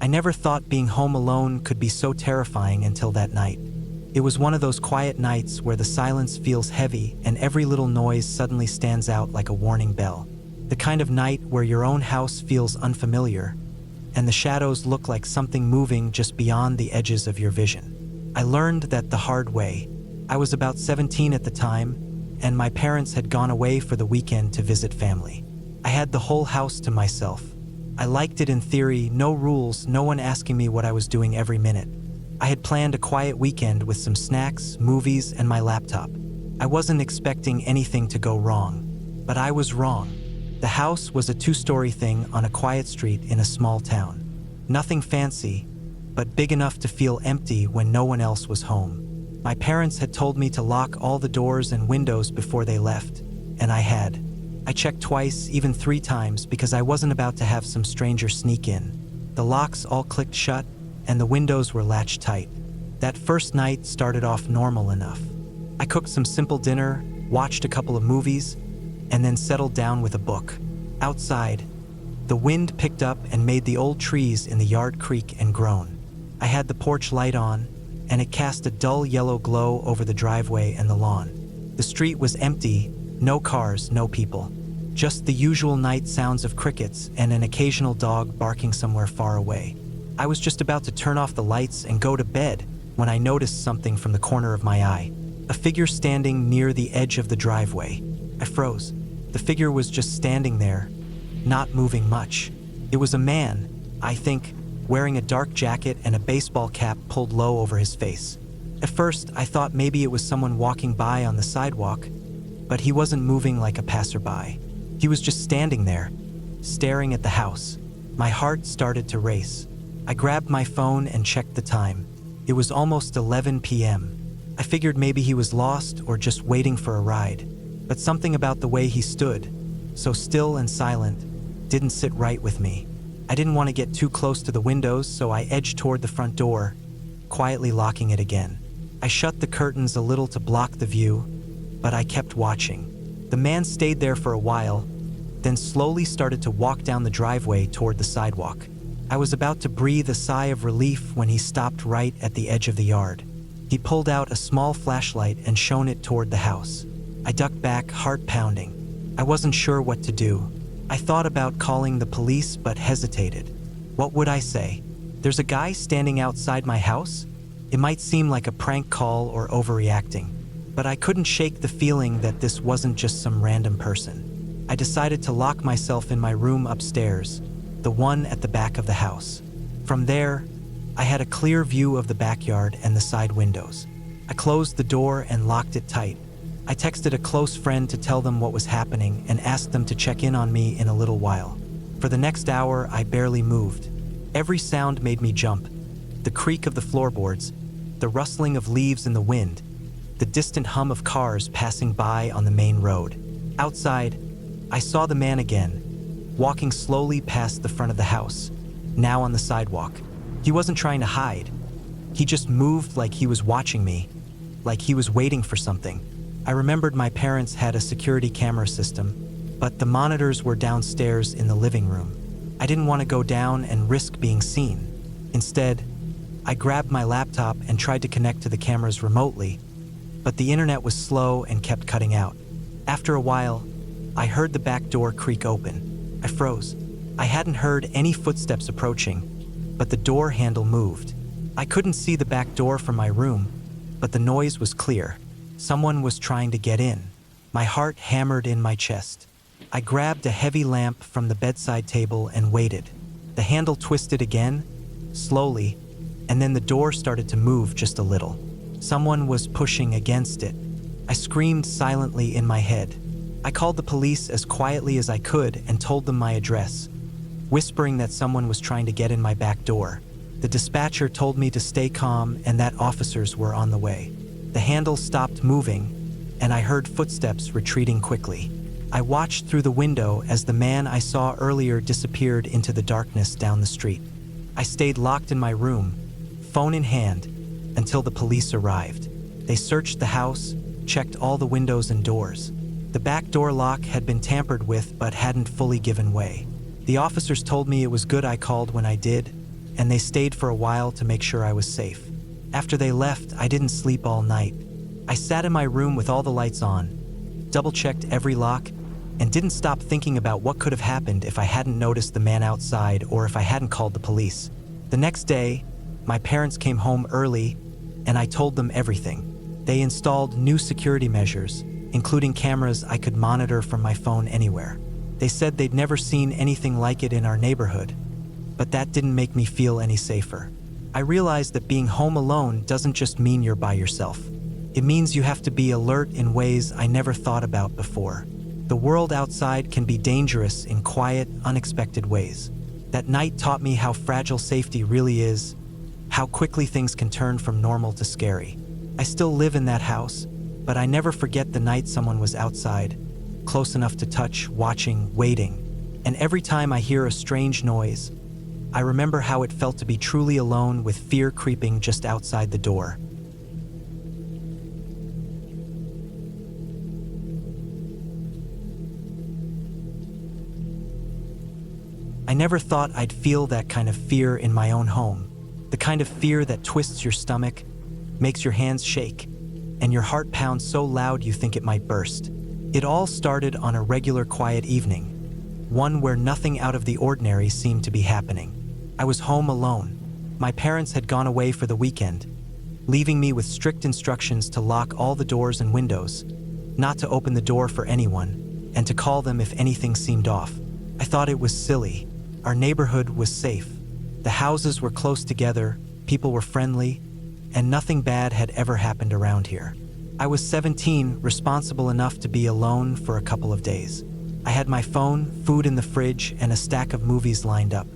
I never thought being home alone could be so terrifying until that night. It was one of those quiet nights where the silence feels heavy and every little noise suddenly stands out like a warning bell. The kind of night where your own house feels unfamiliar and the shadows look like something moving just beyond the edges of your vision. I learned that the hard way. I was about 17 at the time, and my parents had gone away for the weekend to visit family. I had the whole house to myself. I liked it in theory, no rules, no one asking me what I was doing every minute. I had planned a quiet weekend with some snacks, movies, and my laptop. I wasn't expecting anything to go wrong, but I was wrong. The house was a 2-story thing on a quiet street in a small town. Nothing fancy, but big enough to feel empty when no one else was home. My parents had told me to lock all the doors and windows before they left, and I had. I checked twice, even 3 times, because I wasn't about to have some stranger sneak in. The locks all clicked shut, and the windows were latched tight. That first night started off normal enough. I cooked some simple dinner, watched a couple of movies, and then settled down with a book. Outside, the wind picked up and made the old trees in the yard creak and groan. I had the porch light on, and it cast a dull yellow glow over the driveway and the lawn. The street was empty. No cars, no people. Just the usual night sounds of crickets and an occasional dog barking somewhere far away. I was just about to turn off the lights and go to bed when I noticed something from the corner of my eye. A figure standing near the edge of the driveway. I froze. The figure was just standing there, not moving much. It was a man, I think, wearing a dark jacket and a baseball cap pulled low over his face. At first, I thought maybe it was someone walking by on the sidewalk, but he wasn't moving like a passerby. He was just standing there, staring at the house. My heart started to race. I grabbed my phone and checked the time. It was almost 11 p.m. I figured maybe he was lost or just waiting for a ride. But something about the way he stood, so still and silent, didn't sit right with me. I didn't want to get too close to the windows, so I edged toward the front door, quietly locking it again. I shut the curtains a little to block the view, but I kept watching. The man stayed there for a while, then slowly started to walk down the driveway toward the sidewalk. I was about to breathe a sigh of relief when he stopped right at the edge of the yard. He pulled out a small flashlight and shone it toward the house. I ducked back, heart pounding. I wasn't sure what to do. I thought about calling the police, but hesitated. What would I say? There's a guy standing outside my house? It might seem like a prank call or overreacting, but I couldn't shake the feeling that this wasn't just some random person. I decided to lock myself in my room upstairs, the one at the back of the house. From there, I had a clear view of the backyard and the side windows. I closed the door and locked it tight. I texted a close friend to tell them what was happening and asked them to check in on me in a little while. For the next hour, I barely moved. Every sound made me jump. The creak of the floorboards, the rustling of leaves in the wind, the distant hum of cars passing by on the main road. Outside, I saw the man again, walking slowly past the front of the house, now on the sidewalk. He wasn't trying to hide. He just moved like he was watching me, like he was waiting for something. I remembered my parents had a security camera system, but the monitors were downstairs in the living room. I didn't want to go down and risk being seen. Instead, I grabbed my laptop and tried to connect to the cameras remotely, but the internet was slow and kept cutting out. After a while, I heard the back door creak open. I froze. I hadn't heard any footsteps approaching, but the door handle moved. I couldn't see the back door from my room, but the noise was clear. Someone was trying to get in. My heart hammered in my chest. I grabbed a heavy lamp from the bedside table and waited. The handle twisted again, slowly, and then the door started to move just a little. Someone was pushing against it. I screamed silently in my head. I called the police as quietly as I could and told them my address, whispering that someone was trying to get in my back door. The dispatcher told me to stay calm and that officers were on the way. The handle stopped moving, and I heard footsteps retreating quickly. I watched through the window as the man I saw earlier disappeared into the darkness down the street. I stayed locked in my room, phone in hand, until the police arrived. They searched the house, checked all the windows and doors. The back door lock had been tampered with but hadn't fully given way. The officers told me it was good I called when I did, and they stayed for a while to make sure I was safe. After they left, I didn't sleep all night. I sat in my room with all the lights on, double-checked every lock, and didn't stop thinking about what could have happened if I hadn't noticed the man outside or if I hadn't called the police. The next day, my parents came home early, and I told them everything. They installed new security measures, including cameras I could monitor from my phone anywhere. They said they'd never seen anything like it in our neighborhood, but that didn't make me feel any safer. I realized that being home alone doesn't just mean you're by yourself. It means you have to be alert in ways I never thought about before. The world outside can be dangerous in quiet, unexpected ways. That night taught me how fragile safety really is, how quickly things can turn from normal to scary. I still live in that house, but I never forget the night someone was outside, close enough to touch, watching, waiting. And every time I hear a strange noise, I remember how it felt to be truly alone with fear creeping just outside the door. I never thought I'd feel that kind of fear in my own home. The kind of fear that twists your stomach, makes your hands shake, and your heart pounds so loud you think it might burst. It all started on a regular quiet evening, one where nothing out of the ordinary seemed to be happening. I was home alone. My parents had gone away for the weekend, leaving me with strict instructions to lock all the doors and windows, not to open the door for anyone, and to call them if anything seemed off. I thought it was silly. Our neighborhood was safe. The houses were close together, people were friendly, and nothing bad had ever happened around here. I was 17, responsible enough to be alone for a couple of days. I had my phone, food in the fridge, and a stack of movies lined up.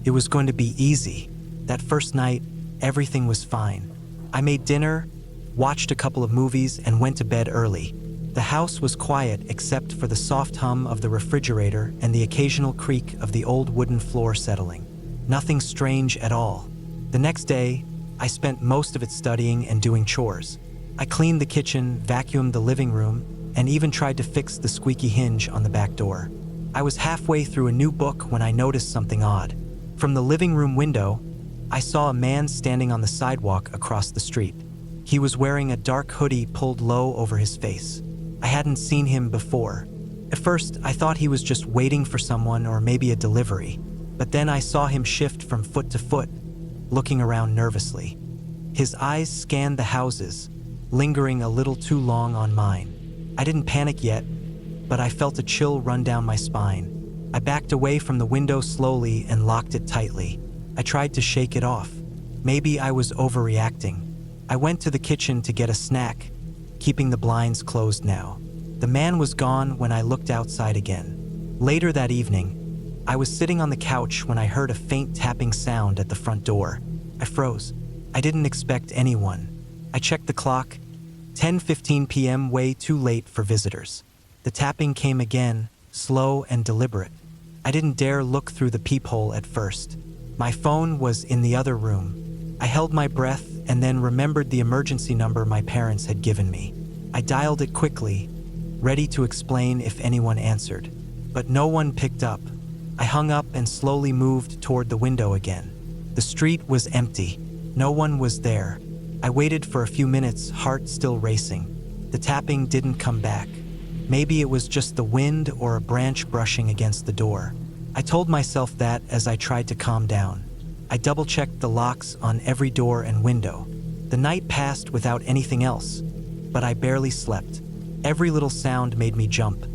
It was going to be easy. That first night, everything was fine. I made dinner, watched a couple of movies, and went to bed early. The house was quiet except for the soft hum of the refrigerator and the occasional creak of the old wooden floor settling. Nothing strange at all. The next day, I spent most of it studying and doing chores. I cleaned the kitchen, vacuumed the living room, and even tried to fix the squeaky hinge on the back door. I was halfway through a new book when I noticed something odd. From the living room window, I saw a man standing on the sidewalk across the street. He was wearing a dark hoodie pulled low over his face. I hadn't seen him before. At first, I thought he was just waiting for someone or maybe a delivery, but then I saw him shift from foot to foot, looking around nervously. His eyes scanned the houses, lingering a little too long on mine. I didn't panic yet, but I felt a chill run down my spine. I backed away from the window slowly and locked it tightly. I tried to shake it off. Maybe I was overreacting. I went to the kitchen to get a snack, keeping the blinds closed now. The man was gone when I looked outside again. Later that evening, I was sitting on the couch when I heard a faint tapping sound at the front door. I froze. I didn't expect anyone. I checked the clock. 10:15 p.m., way too late for visitors. The tapping came again, slow and deliberate. I didn't dare look through the peephole at first. My phone was in the other room. I held my breath and then remembered the emergency number my parents had given me. I dialed it quickly, ready to explain if anyone answered. But no one picked up. I hung up and slowly moved toward the window again. The street was empty. No one was there. I waited for a few minutes, heart still racing. The tapping didn't come back. Maybe it was just the wind or a branch brushing against the door. I told myself that as I tried to calm down. I double-checked the locks on every door and window. The night passed without anything else, but I barely slept. Every little sound made me jump.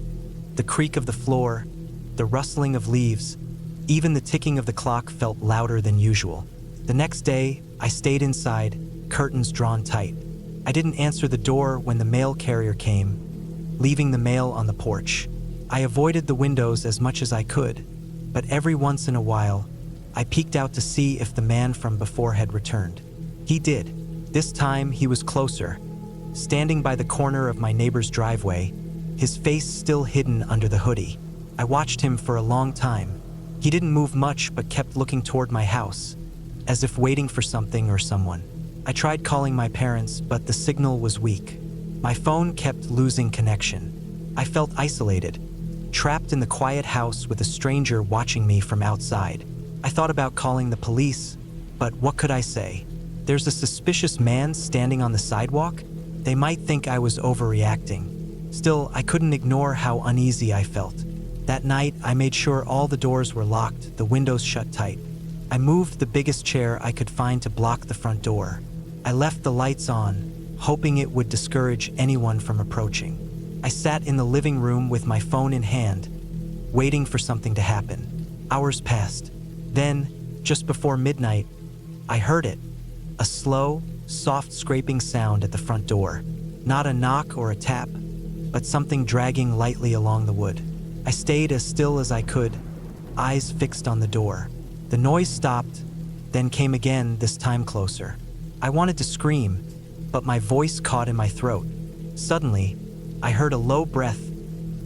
The creak of the floor, the rustling of leaves, even the ticking of the clock felt louder than usual. The next day, I stayed inside, curtains drawn tight. I didn't answer the door when the mail carrier came, leaving the mail on the porch. I avoided the windows as much as I could, but every once in a while, I peeked out to see if the man from before had returned. He did. This time, he was closer, standing by the corner of my neighbor's driveway, his face still hidden under the hoodie. I watched him for a long time. He didn't move much but kept looking toward my house, as if waiting for something or someone. I tried calling my parents, but the signal was weak. My phone kept losing connection. I felt isolated, trapped in the quiet house with a stranger watching me from outside. I thought about calling the police, But what could I say? There's a suspicious man standing on the sidewalk? They might think I was overreacting. Still, I couldn't ignore how uneasy I felt. That night, I made sure all the doors were locked, the windows shut tight. I moved the biggest chair I could find to block the front door. I left the lights on, hoping it would discourage anyone from approaching. I sat in the living room with my phone in hand, waiting for something to happen. Hours passed. Then, just before midnight, I heard it. A slow, soft scraping sound at the front door. Not a knock or a tap, but something dragging lightly along the wood. I stayed as still as I could, eyes fixed on the door. The noise stopped, then came again, this time closer. I wanted to scream, but my voice caught in my throat. Suddenly, I heard a low breath,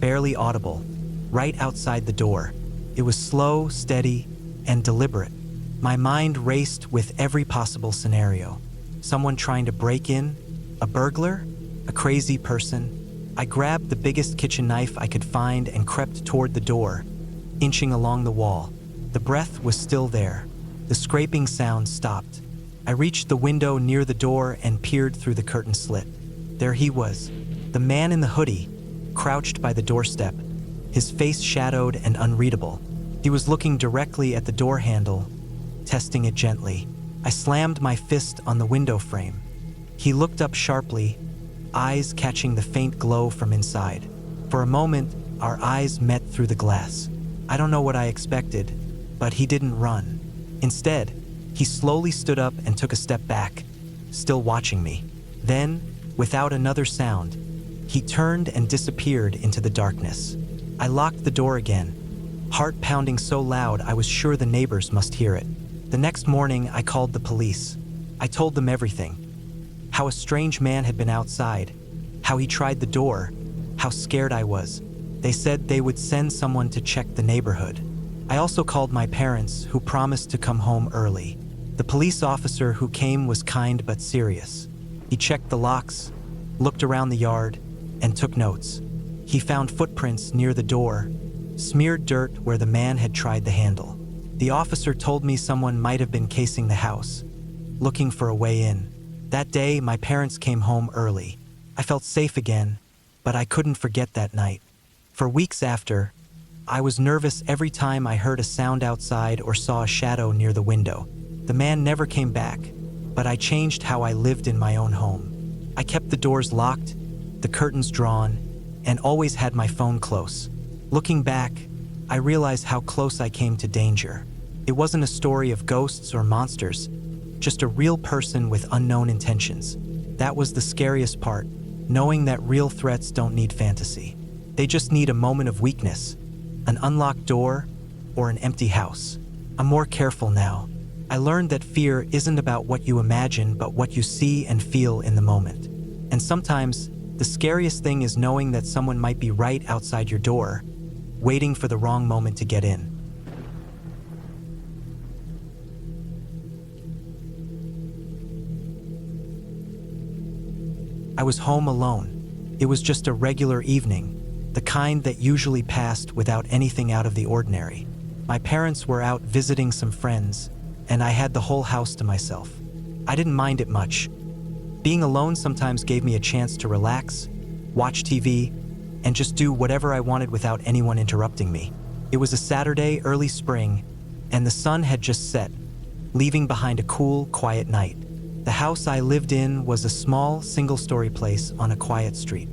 barely audible, right outside the door. It was slow, steady, and deliberate. My mind raced with every possible scenario. Someone trying to break in? A burglar? A crazy person? I grabbed the biggest kitchen knife I could find and crept toward the door, inching along the wall. The breath was still there. The scraping sound stopped. I reached the window near the door and peered through the curtain slit. There he was, the man in the hoodie, crouched by the doorstep, his face shadowed and unreadable. He was looking directly at the door handle, testing it gently. I slammed my fist on the window frame. He looked up sharply, eyes catching the faint glow from inside. For a moment, our eyes met through the glass. I don't know what I expected, but he didn't run. Instead, he slowly stood up and took a step back, still watching me. Then, without another sound, he turned and disappeared into the darkness. I locked the door again, heart pounding so loud I was sure the neighbors must hear it. The next morning, I called the police. I told them everything. How a strange man had been outside, how he tried the door, how scared I was. They said they would send someone to check the neighborhood. I also called my parents, who promised to come home early. The police officer who came was kind but serious. He checked the locks, looked around the yard, and took notes. He found footprints near the door, smeared dirt where the man had tried the handle. The officer told me someone might have been casing the house, looking for a way in. That day, my parents came home early. I felt safe again, but I couldn't forget that night. For weeks after, I was nervous every time I heard a sound outside or saw a shadow near the window. The man never came back, but I changed how I lived in my own home. I kept the doors locked, the curtains drawn, and always had my phone close. Looking back, I realized how close I came to danger. It wasn't a story of ghosts or monsters, just a real person with unknown intentions. That was the scariest part, knowing that real threats don't need fantasy. They just need a moment of weakness, an unlocked door, or an empty house. I'm more careful now. I learned that fear isn't about what you imagine, but what you see and feel in the moment. And sometimes, the scariest thing is knowing that someone might be right outside your door, waiting for the wrong moment to get in. I was home alone. It was just a regular evening, the kind that usually passed without anything out of the ordinary. My parents were out visiting some friends, and I had the whole house to myself. I didn't mind it much. Being alone sometimes gave me a chance to relax, watch TV, and just do whatever I wanted without anyone interrupting me. It was a Saturday, early spring, and the sun had just set, leaving behind a cool, quiet night. The house I lived in was a small, single-story place on a quiet street.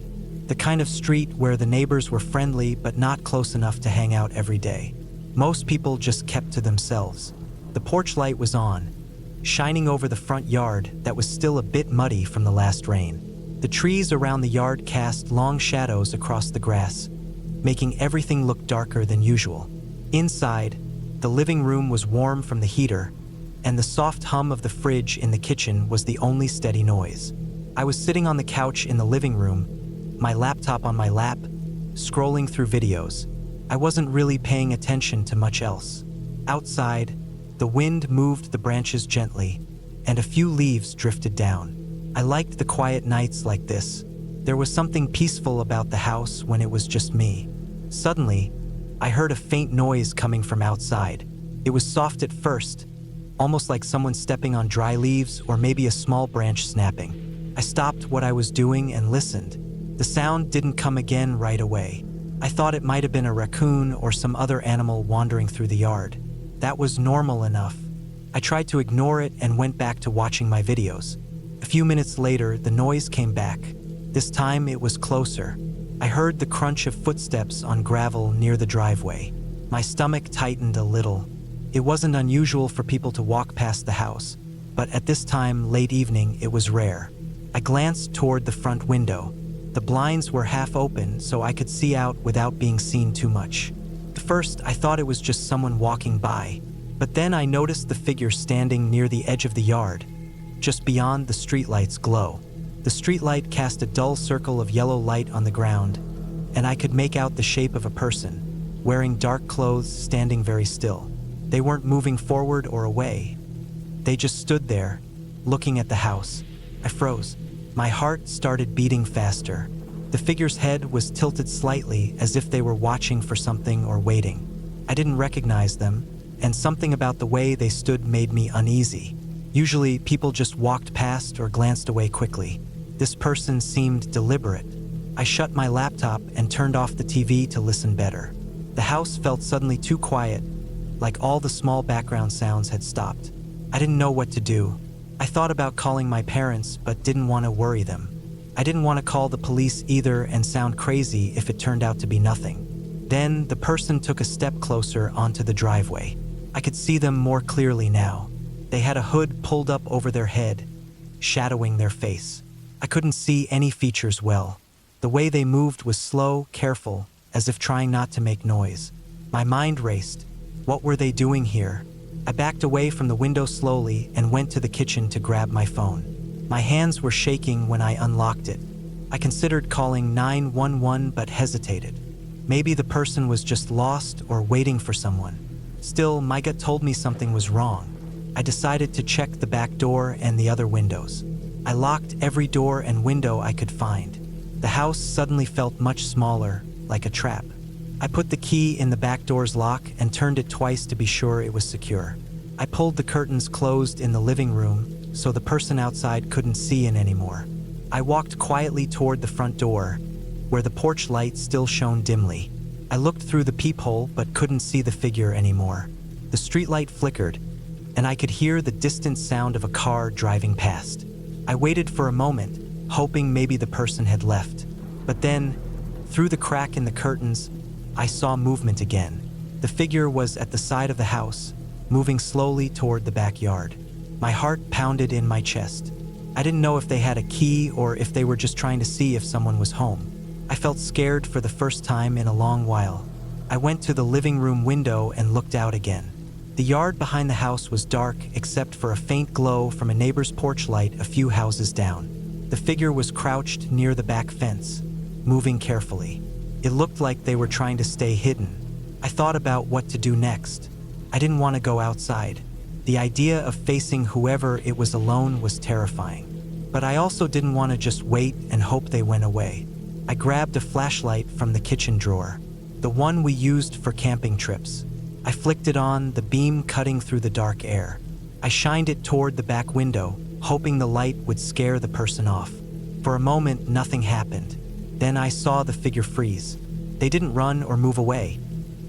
The kind of street where the neighbors were friendly but not close enough to hang out every day. Most people just kept to themselves. The porch light was on, shining over the front yard that was still a bit muddy from the last rain. The trees around the yard cast long shadows across the grass, making everything look darker than usual. Inside, the living room was warm from the heater, and the soft hum of the fridge in the kitchen was the only steady noise. I was sitting on the couch in the living room, my laptop on my lap, scrolling through videos. I wasn't really paying attention to much else. Outside, the wind moved the branches gently, and a few leaves drifted down. I liked the quiet nights like this. There was something peaceful about the house when it was just me. Suddenly, I heard a faint noise coming from outside. It was soft at first, almost like someone stepping on dry leaves or maybe a small branch snapping. I stopped what I was doing and listened. The sound didn't come again right away. I thought it might have been a raccoon or some other animal wandering through the yard. That was normal enough. I tried to ignore it and went back to watching my videos. A few minutes later, the noise came back. This time it was closer. I heard the crunch of footsteps on gravel near the driveway. My stomach tightened a little. It wasn't unusual for people to walk past the house, but at this time, late evening, it was rare. I glanced toward the front window. The blinds were half open, so I could see out without being seen too much. At first, I thought it was just someone walking by, but then I noticed the figure standing near the edge of the yard, just beyond the streetlight's glow. The streetlight cast a dull circle of yellow light on the ground, and I could make out the shape of a person, wearing dark clothes, standing very still. They weren't moving forward or away. They just stood there, looking at the house. I froze. My heart started beating faster. The figure's head was tilted slightly, as if they were watching for something or waiting. I didn't recognize them, and something about the way they stood made me uneasy. Usually, people just walked past or glanced away quickly. This person seemed deliberate. I shut my laptop and turned off the TV to listen better. The house felt suddenly too quiet, like all the small background sounds had stopped. I didn't know what to do. I thought about calling my parents, but didn't want to worry them. I didn't want to call the police either and sound crazy if it turned out to be nothing. Then the person took a step closer onto the driveway. I could see them more clearly now. They had a hood pulled up over their head, shadowing their face. I couldn't see any features well. The way they moved was slow, careful, as if trying not to make noise. My mind raced. What were they doing here? I backed away from the window slowly and went to the kitchen to grab my phone. My hands were shaking when I unlocked it. I considered calling 911 but hesitated. Maybe the person was just lost or waiting for someone. Still, my gut told me something was wrong. I decided to check the back door and the other windows. I locked every door and window I could find. The house suddenly felt much smaller, like a trap. I put the key in the back door's lock and turned it twice to be sure it was secure. I pulled the curtains closed in the living room so the person outside couldn't see in anymore. I walked quietly toward the front door, where the porch light still shone dimly. I looked through the peephole but couldn't see the figure anymore. The streetlight flickered, and I could hear the distant sound of a car driving past. I waited for a moment, hoping maybe the person had left. But then, through the crack in the curtains, I saw movement again. The figure was at the side of the house, moving slowly toward the backyard. My heart pounded in my chest. I didn't know if they had a key or if they were just trying to see if someone was home. I felt scared for the first time in a long while. I went to the living room window and looked out again. The yard behind the house was dark except for a faint glow from a neighbor's porch light a few houses down. The figure was crouched near the back fence, moving carefully. It looked like they were trying to stay hidden. I thought about what to do next. I didn't want to go outside. The idea of facing whoever it was alone was terrifying. But I also didn't want to just wait and hope they went away. I grabbed a flashlight from the kitchen drawer, the one we used for camping trips. I flicked it on, the beam cutting through the dark air. I shined it toward the back window, hoping the light would scare the person off. For a moment, nothing happened. Then I saw the figure freeze. They didn't run or move away.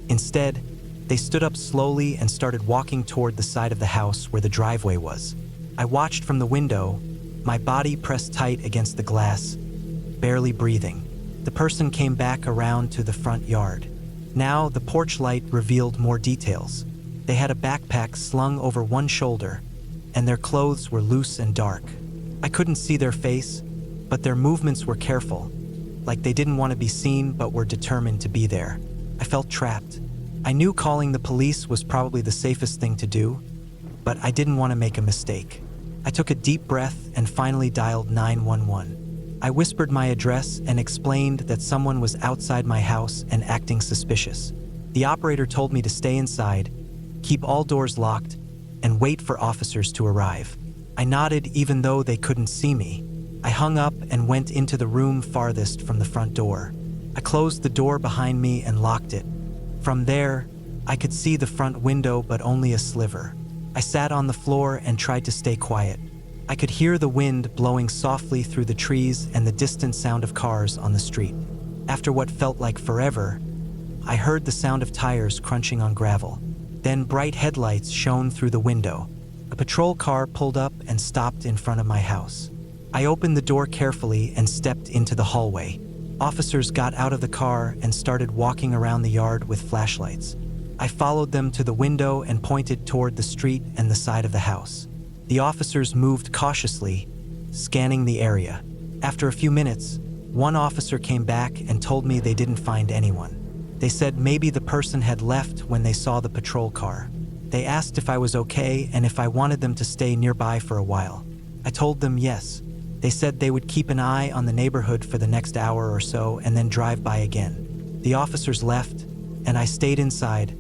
Instead, they stood up slowly and started walking toward the side of the house where the driveway was. I watched from the window, my body pressed tight against the glass, barely breathing. The person came back around to the front yard. Now, the porch light revealed more details. They had a backpack slung over one shoulder, and their clothes were loose and dark. I couldn't see their face, but their movements were careful, like they didn't want to be seen but were determined to be there. I felt trapped. I knew calling the police was probably the safest thing to do, but I didn't want to make a mistake. I took a deep breath and finally dialed 911. I whispered my address and explained that someone was outside my house and acting suspicious. The operator told me to stay inside, keep all doors locked, and wait for officers to arrive. I nodded even though they couldn't see me. I hung up and went into the room farthest from the front door. I closed the door behind me and locked it. From there, I could see the front window but only a sliver. I sat on the floor and tried to stay quiet. I could hear the wind blowing softly through the trees and the distant sound of cars on the street. After what felt like forever, I heard the sound of tires crunching on gravel. Then bright headlights shone through the window. A patrol car pulled up and stopped in front of my house. I opened the door carefully and stepped into the hallway. Officers got out of the car and started walking around the yard with flashlights. I followed them to the window and pointed toward the street and the side of the house. The officers moved cautiously, scanning the area. After a few minutes, one officer came back and told me they didn't find anyone. They said maybe the person had left when they saw the patrol car. They asked if I was okay and if I wanted them to stay nearby for a while. I told them yes. They said they would keep an eye on the neighborhood for the next hour or so and then drive by again. The officers left, and I stayed inside,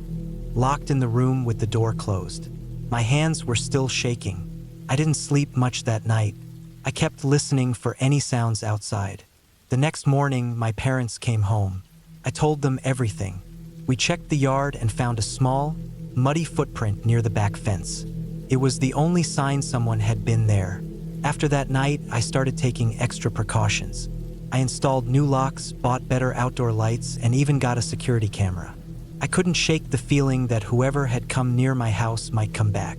locked in the room with the door closed. My hands were still shaking. I didn't sleep much that night. I kept listening for any sounds outside. The next morning, my parents came home. I told them everything. We checked the yard and found a small, muddy footprint near the back fence. It was the only sign someone had been there. After that night, I started taking extra precautions. I installed new locks, bought better outdoor lights, and even got a security camera. I couldn't shake the feeling that whoever had come near my house might come back.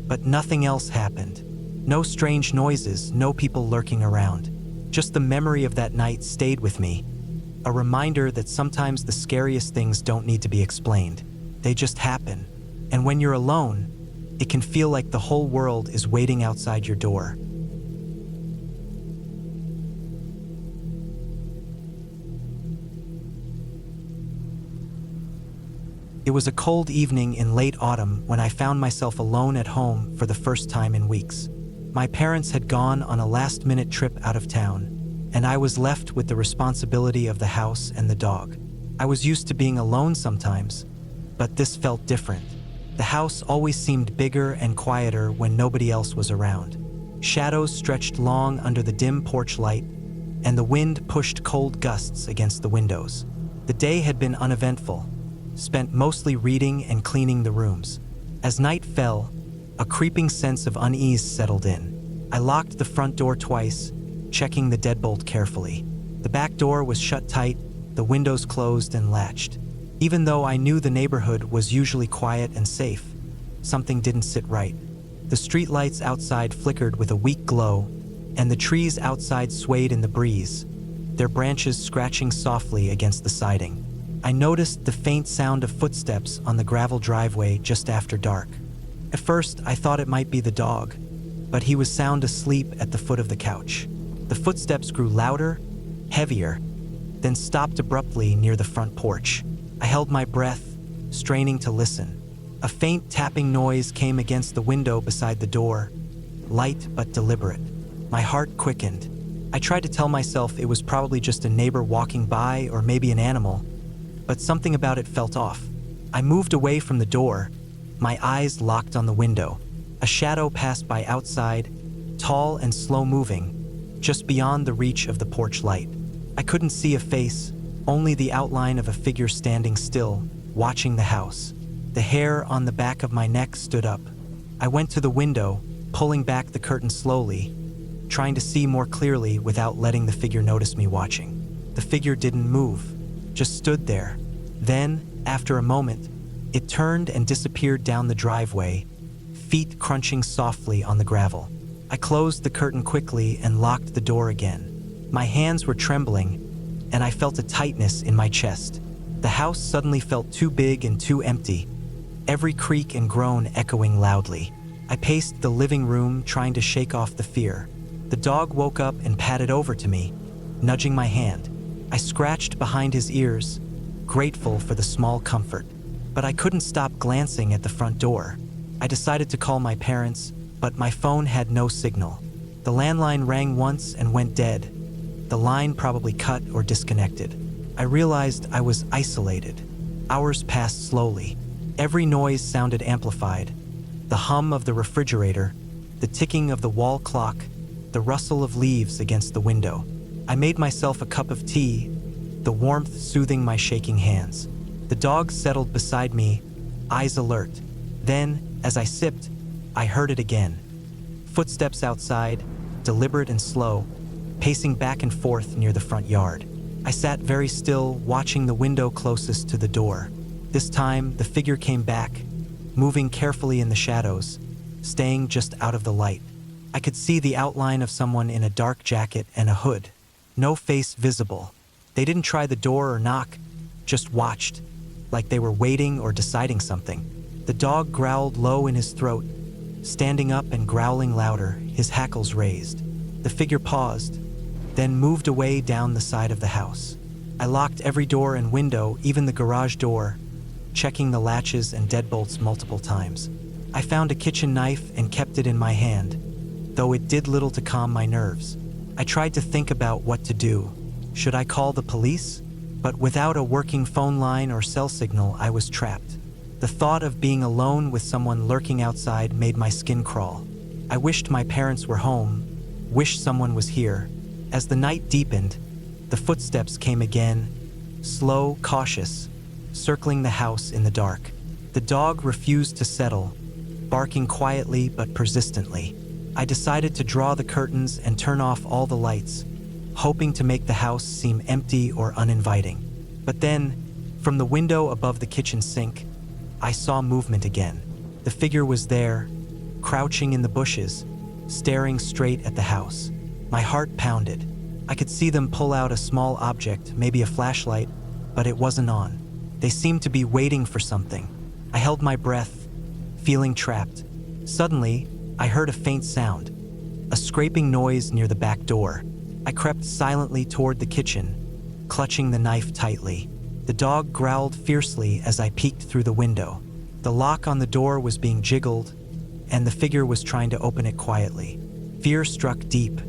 But nothing else happened. No strange noises, no people lurking around. Just the memory of that night stayed with me. A reminder that sometimes the scariest things don't need to be explained. They just happen. And when you're alone, it can feel like the whole world is waiting outside your door. It was a cold evening in late autumn when I found myself alone at home for the first time in weeks. My parents had gone on a last-minute trip out of town, and I was left with the responsibility of the house and the dog. I was used to being alone sometimes, but this felt different. The house always seemed bigger and quieter when nobody else was around. Shadows stretched long under the dim porch light, and the wind pushed cold gusts against the windows. The day had been uneventful, spent mostly reading and cleaning the rooms. As night fell, a creeping sense of unease settled in. I locked the front door twice, checking the deadbolt carefully. The back door was shut tight, the windows closed and latched. Even though I knew the neighborhood was usually quiet and safe, something didn't sit right. The streetlights outside flickered with a weak glow, and the trees outside swayed in the breeze, their branches scratching softly against the siding. I noticed the faint sound of footsteps on the gravel driveway just after dark. At first, I thought it might be the dog, but he was sound asleep at the foot of the couch. The footsteps grew louder, heavier, then stopped abruptly near the front porch. I held my breath, straining to listen. A faint tapping noise came against the window beside the door, light but deliberate. My heart quickened. I tried to tell myself it was probably just a neighbor walking by or maybe an animal, but something about it felt off. I moved away from the door, my eyes locked on the window. A shadow passed by outside, tall and slow-moving, just beyond the reach of the porch light. I couldn't see a face, only the outline of a figure standing still, watching the house. The hair on the back of my neck stood up. I went to the window, pulling back the curtain slowly, trying to see more clearly without letting the figure notice me watching. The figure didn't move, just stood there. Then, after a moment, it turned and disappeared down the driveway, feet crunching softly on the gravel. I closed the curtain quickly and locked the door again. My hands were trembling, and I felt a tightness in my chest. The house suddenly felt too big and too empty, every creak and groan echoing loudly. I paced the living room, trying to shake off the fear. The dog woke up and padded over to me, nudging my hand. I scratched behind his ears, grateful for the small comfort. But I couldn't stop glancing at the front door. I decided to call my parents, but my phone had no signal. The landline rang once and went dead. The line probably cut or disconnected. I realized I was isolated. Hours passed slowly. Every noise sounded amplified. The hum of the refrigerator, the ticking of the wall clock, the rustle of leaves against the window. I made myself a cup of tea, the warmth soothing my shaking hands. The dog settled beside me, eyes alert. Then, as I sipped, I heard it again. Footsteps outside, deliberate and slow, pacing back and forth near the front yard. I sat very still, watching the window closest to the door. This time, the figure came back, moving carefully in the shadows, staying just out of the light. I could see the outline of someone in a dark jacket and a hood. No face visible. They didn't try the door or knock, just watched, like they were waiting or deciding something. The dog growled low in his throat, standing up and growling louder, his hackles raised. The figure paused, then moved away down the side of the house. I locked every door and window, even the garage door, checking the latches and deadbolts multiple times. I found a kitchen knife and kept it in my hand, though it did little to calm my nerves. I tried to think about what to do. Should I call the police? But without a working phone line or cell signal, I was trapped. The thought of being alone with someone lurking outside made my skin crawl. I wished my parents were home, wished someone was here. As the night deepened, the footsteps came again, slow, cautious, circling the house in the dark. The dog refused to settle, barking quietly but persistently. I decided to draw the curtains and turn off all the lights, hoping to make the house seem empty or uninviting. But then, from the window above the kitchen sink, I saw movement again. The figure was there, crouching in the bushes, staring straight at the house. My heart pounded. I could see them pull out a small object, maybe a flashlight, but it wasn't on. They seemed to be waiting for something. I held my breath, feeling trapped. Suddenly, I heard a faint sound, a scraping noise near the back door. I crept silently toward the kitchen, clutching the knife tightly. The dog growled fiercely as I peeked through the window. The lock on the door was being jiggled, and the figure was trying to open it quietly. Fear struck deep.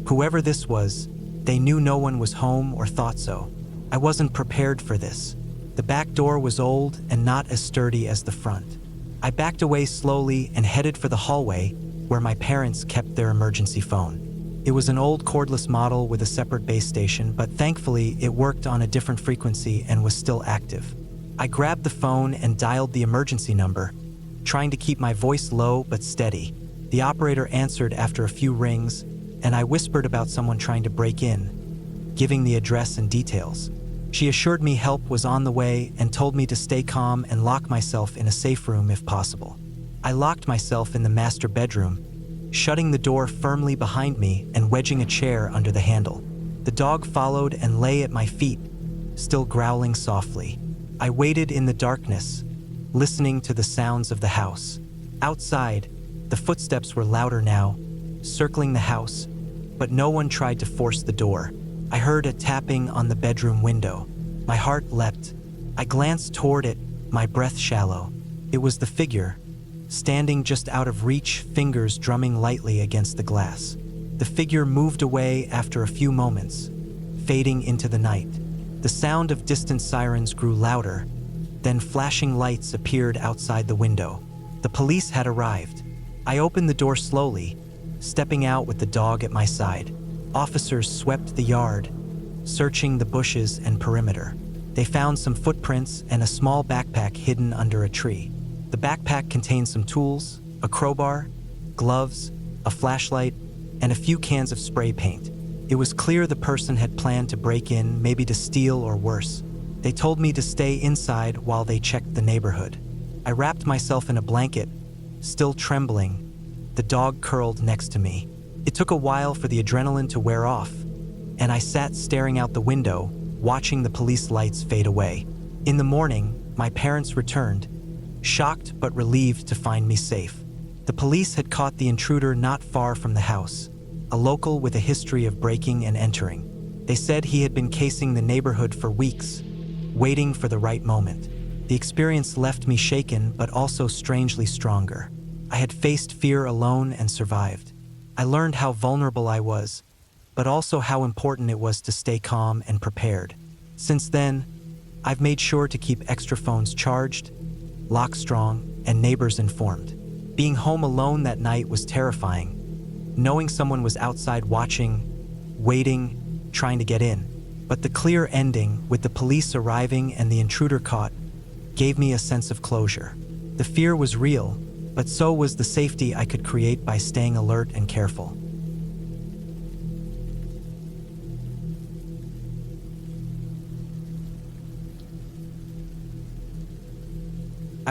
Whoever this was, they knew no one was home or thought so. I wasn't prepared for this. The back door was old and not as sturdy as the front. I backed away slowly and headed for the hallway where my parents kept their emergency phone. It was an old cordless model with a separate base station, but thankfully it worked on a different frequency and was still active. I grabbed the phone and dialed the emergency number, trying to keep my voice low but steady. The operator answered after a few rings, and I whispered about someone trying to break in, giving the address and details. She assured me help was on the way and told me to stay calm and lock myself in a safe room if possible. I locked myself in the master bedroom, shutting the door firmly behind me and wedging a chair under the handle. The dog followed and lay at my feet, still growling softly. I waited in the darkness, listening to the sounds of the house. Outside, the footsteps were louder now, circling the house, but no one tried to force the door. I heard a tapping on the bedroom window. My heart leapt. I glanced toward it, my breath shallow. It was the figure, standing just out of reach, fingers drumming lightly against the glass. The figure moved away after a few moments, fading into the night. The sound of distant sirens grew louder, then flashing lights appeared outside the window. The police had arrived. I opened the door slowly, stepping out with the dog at my side. Officers swept the yard, searching the bushes and perimeter. They found some footprints and a small backpack hidden under a tree. The backpack contained some tools, a crowbar, gloves, a flashlight, and a few cans of spray paint. It was clear the person had planned to break in, maybe to steal or worse. They told me to stay inside while they checked the neighborhood. I wrapped myself in a blanket, still trembling. The dog curled next to me. It took a while for the adrenaline to wear off, and I sat staring out the window, watching the police lights fade away. In the morning, my parents returned, shocked but relieved to find me safe. The police had caught the intruder not far from the house, a local with a history of breaking and entering. They said he had been casing the neighborhood for weeks, waiting for the right moment. The experience left me shaken but also strangely stronger. I had faced fear alone and survived. I learned how vulnerable I was, but also how important it was to stay calm and prepared. Since then, I've made sure to keep extra phones charged, lock strong, and neighbors informed. Being home alone that night was terrifying. Knowing someone was outside watching, waiting, trying to get in. But the clear ending, with the police arriving and the intruder caught, gave me a sense of closure. The fear was real, but so was the safety I could create by staying alert and careful.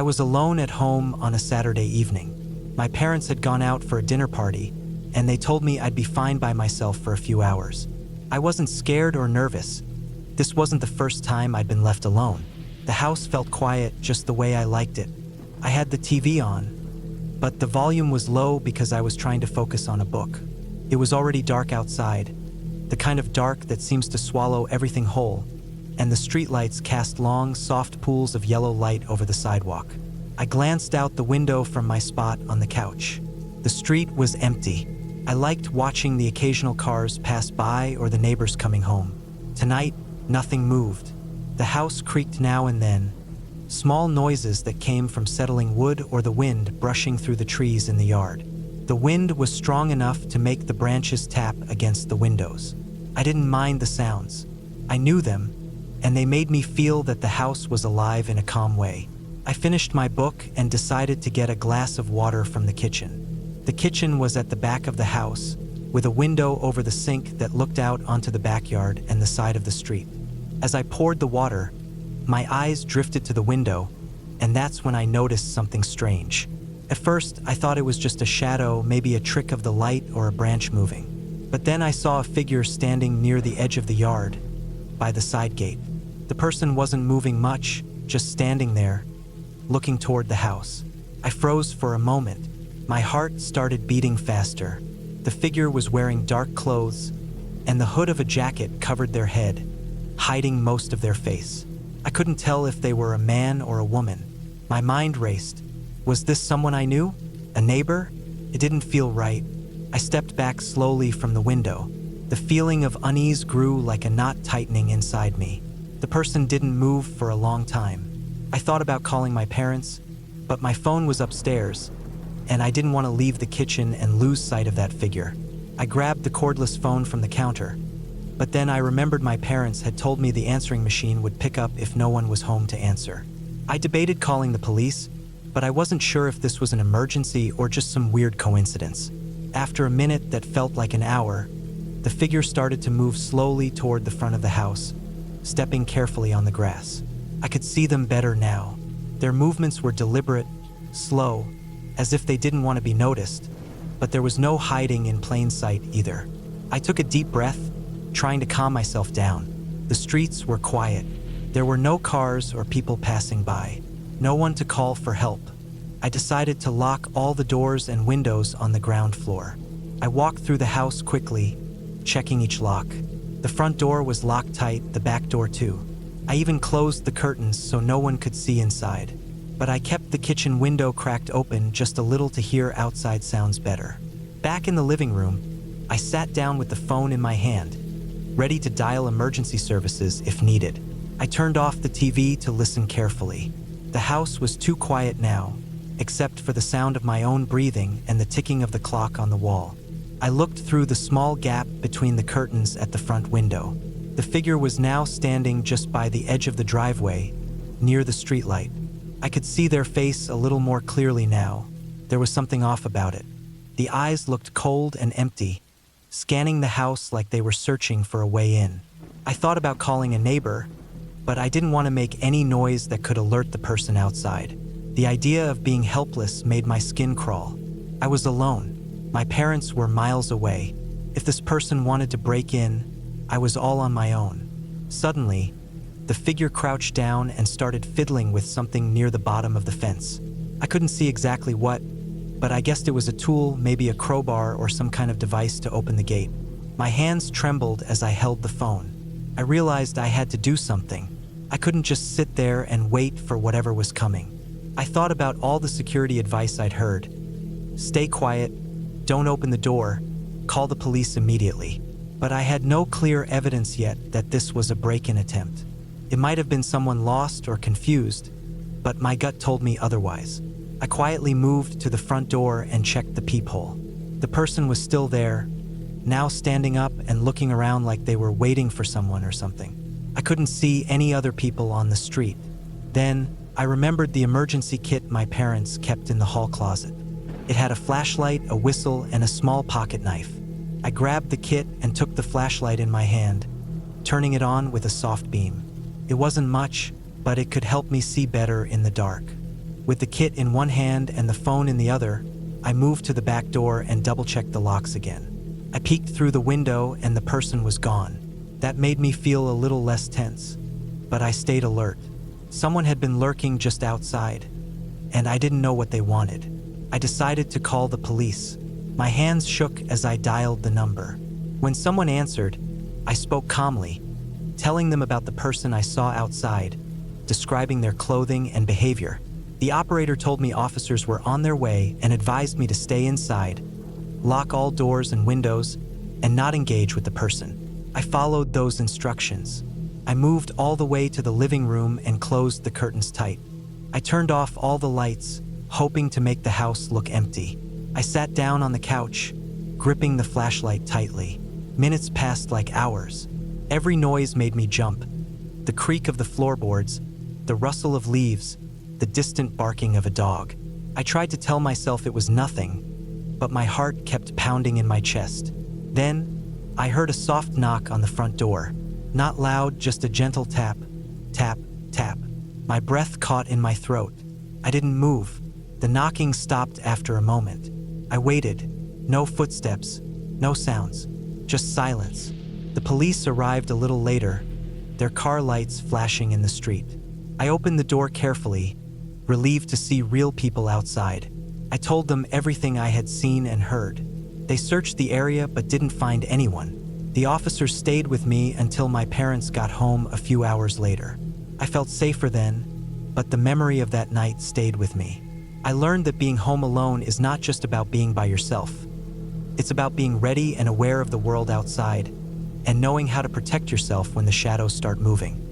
I was alone at home on a Saturday evening. My parents had gone out for a dinner party, and they told me I'd be fine by myself for a few hours. I wasn't scared or nervous. This wasn't the first time I'd been left alone. The house felt quiet just the way I liked it. I had the TV on, but the volume was low because I was trying to focus on a book. It was already dark outside, the kind of dark that seems to swallow everything whole, and the streetlights cast long, soft pools of yellow light over the sidewalk. I glanced out the window from my spot on the couch. The street was empty. I liked watching the occasional cars pass by or the neighbors coming home. Tonight, nothing moved. The house creaked now and then, small noises that came from settling wood or the wind brushing through the trees in the yard. The wind was strong enough to make the branches tap against the windows. I didn't mind the sounds. I knew them, and they made me feel that the house was alive in a calm way. I finished my book and decided to get a glass of water from the kitchen. The kitchen was at the back of the house, with a window over the sink that looked out onto the backyard and the side of the street. As I poured the water, my eyes drifted to the window, and that's when I noticed something strange. At first, I thought it was just a shadow, maybe a trick of the light or a branch moving. But then I saw a figure standing near the edge of the yard, by the side gate. The person wasn't moving much, just standing there, looking toward the house. I froze for a moment. My heart started beating faster. The figure was wearing dark clothes, and the hood of a jacket covered their head, hiding most of their face. I couldn't tell if they were a man or a woman. My mind raced. Was this someone I knew? A neighbor? It didn't feel right. I stepped back slowly from the window. The feeling of unease grew like a knot tightening inside me. The person didn't move for a long time. I thought about calling my parents, but my phone was upstairs, and I didn't want to leave the kitchen and lose sight of that figure. I grabbed the cordless phone from the counter, but then I remembered my parents had told me the answering machine would pick up if no one was home to answer. I debated calling the police, but I wasn't sure if this was an emergency or just some weird coincidence. After a minute that felt like an hour, the figure started to move slowly toward the front of the house, stepping carefully on the grass. I could see them better now. Their movements were deliberate, slow, as if they didn't want to be noticed, but there was no hiding in plain sight either. I took a deep breath, trying to calm myself down. The streets were quiet. There were no cars or people passing by, no one to call for help. I decided to lock all the doors and windows on the ground floor. I walked through the house quickly, checking each lock. The front door was locked tight, the back door too. I even closed the curtains so no one could see inside. But I kept the kitchen window cracked open just a little to hear outside sounds better. Back in the living room, I sat down with the phone in my hand, ready to dial emergency services if needed. I turned off the TV to listen carefully. The house was too quiet now, except for the sound of my own breathing and the ticking of the clock on the wall. I looked through the small gap between the curtains at the front window. The figure was now standing just by the edge of the driveway, near the streetlight. I could see their face a little more clearly now. There was something off about it. The eyes looked cold and empty, scanning the house like they were searching for a way in. I thought about calling a neighbor, but I didn't want to make any noise that could alert the person outside. The idea of being helpless made my skin crawl. I was alone. My parents were miles away. If this person wanted to break in, I was all on my own. Suddenly, the figure crouched down and started fiddling with something near the bottom of the fence. I couldn't see exactly what, but I guessed it was a tool, maybe a crowbar or some kind of device to open the gate. My hands trembled as I held the phone. I realized I had to do something. I couldn't just sit there and wait for whatever was coming. I thought about all the security advice I'd heard. Stay quiet, don't open the door, call the police immediately. But I had no clear evidence yet that this was a break-in attempt. It might have been someone lost or confused, but my gut told me otherwise. I quietly moved to the front door and checked the peephole. The person was still there, now standing up and looking around like they were waiting for someone or something. I couldn't see any other people on the street. Then, I remembered the emergency kit my parents kept in the hall closet. It had a flashlight, a whistle, and a small pocket knife. I grabbed the kit and took the flashlight in my hand, turning it on with a soft beam. It wasn't much, but it could help me see better in the dark. With the kit in one hand and the phone in the other, I moved to the back door and double-checked the locks again. I peeked through the window and the person was gone. That made me feel a little less tense, but I stayed alert. Someone had been lurking just outside, and I didn't know what they wanted. I decided to call the police. My hands shook as I dialed the number. When someone answered, I spoke calmly, telling them about the person I saw outside, describing their clothing and behavior. The operator told me officers were on their way and advised me to stay inside, lock all doors and windows, and not engage with the person. I followed those instructions. I moved all the way to the living room and closed the curtains tight. I turned off all the lights, hoping to make the house look empty. I sat down on the couch, gripping the flashlight tightly. Minutes passed like hours. Every noise made me jump. The creak of the floorboards, the rustle of leaves, the distant barking of a dog. I tried to tell myself it was nothing, but my heart kept pounding in my chest. Then, I heard a soft knock on the front door. Not loud, just a gentle tap, tap, tap. My breath caught in my throat. I didn't move. The knocking stopped after a moment. I waited. No footsteps, no sounds, just silence. The police arrived a little later, their car lights flashing in the street. I opened the door carefully, relieved to see real people outside. I told them everything I had seen and heard. They searched the area but didn't find anyone. The officers stayed with me until my parents got home a few hours later. I felt safer then, but the memory of that night stayed with me. I learned that being home alone is not just about being by yourself. It's about being ready and aware of the world outside, and knowing how to protect yourself when the shadows start moving.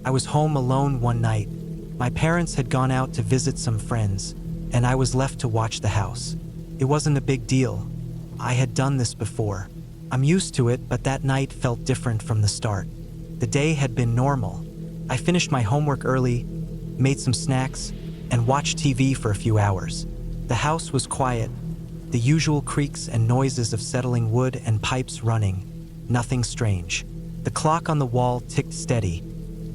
I was home alone one night. My parents had gone out to visit some friends, and I was left to watch the house. It wasn't a big deal. I had done this before. I'm used to it, but that night felt different from the start. The day had been normal. I finished my homework early, made some snacks, and watched TV for a few hours. The house was quiet, the usual creaks and noises of settling wood and pipes running, nothing strange. The clock on the wall ticked steady,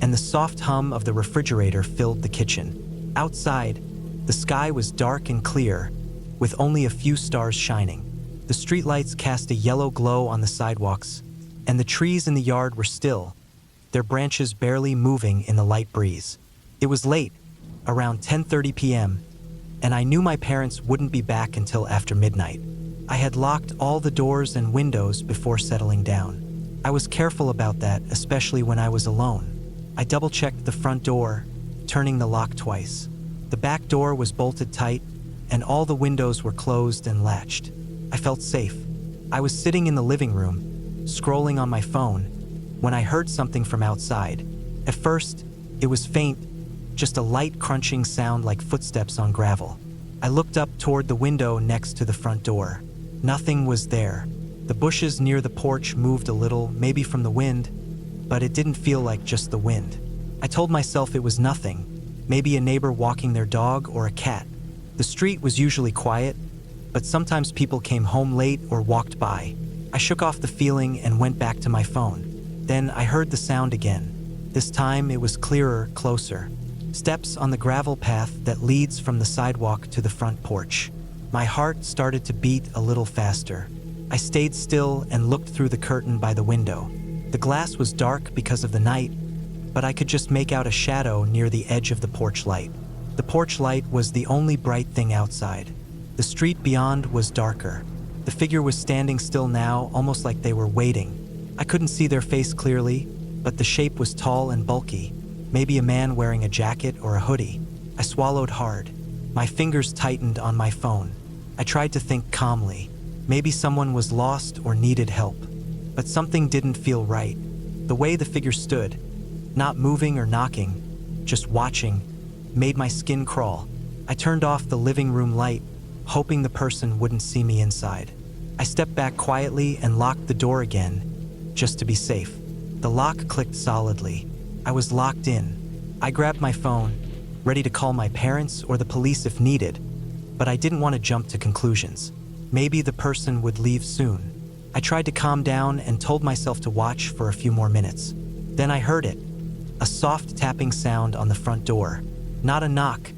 and the soft hum of the refrigerator filled the kitchen. Outside, the sky was dark and clear, with only a few stars shining. The streetlights cast a yellow glow on the sidewalks, and the trees in the yard were still, their branches barely moving in the light breeze. It was late, around 10:30 p.m., and I knew my parents wouldn't be back until after midnight. I had locked all the doors and windows before settling down. I was careful about that, especially when I was alone. I double-checked the front door, turning the lock twice. The back door was bolted tight, and all the windows were closed and latched. I felt safe. I was sitting in the living room, scrolling on my phone, when I heard something from outside. At first, it was faint, just a light crunching sound like footsteps on gravel. I looked up toward the window next to the front door. Nothing was there. The bushes near the porch moved a little, maybe from the wind, but it didn't feel like just the wind. I told myself it was nothing, maybe a neighbor walking their dog or a cat. The street was usually quiet, but sometimes people came home late or walked by. I shook off the feeling and went back to my phone. Then I heard the sound again. This time it was clearer, closer. Steps on the gravel path that leads from the sidewalk to the front porch. My heart started to beat a little faster. I stayed still and looked through the curtain by the window. The glass was dark because of the night, but I could just make out a shadow near the edge of the porch light. The porch light was the only bright thing outside. The street beyond was darker. The figure was standing still now, almost like they were waiting. I couldn't see their face clearly, but the shape was tall and bulky, maybe a man wearing a jacket or a hoodie. I swallowed hard. My fingers tightened on my phone. I tried to think calmly. Maybe someone was lost or needed help. But something didn't feel right. The way the figure stood, not moving or knocking, just watching, made my skin crawl. I turned off the living room light, hoping the person wouldn't see me inside. I stepped back quietly and locked the door again, just to be safe. The lock clicked solidly. I was locked in. I grabbed my phone, ready to call my parents or the police if needed, but I didn't want to jump to conclusions. Maybe the person would leave soon. I tried to calm down and told myself to watch for a few more minutes. Then I heard it, a soft tapping sound on the front door. Not a knock,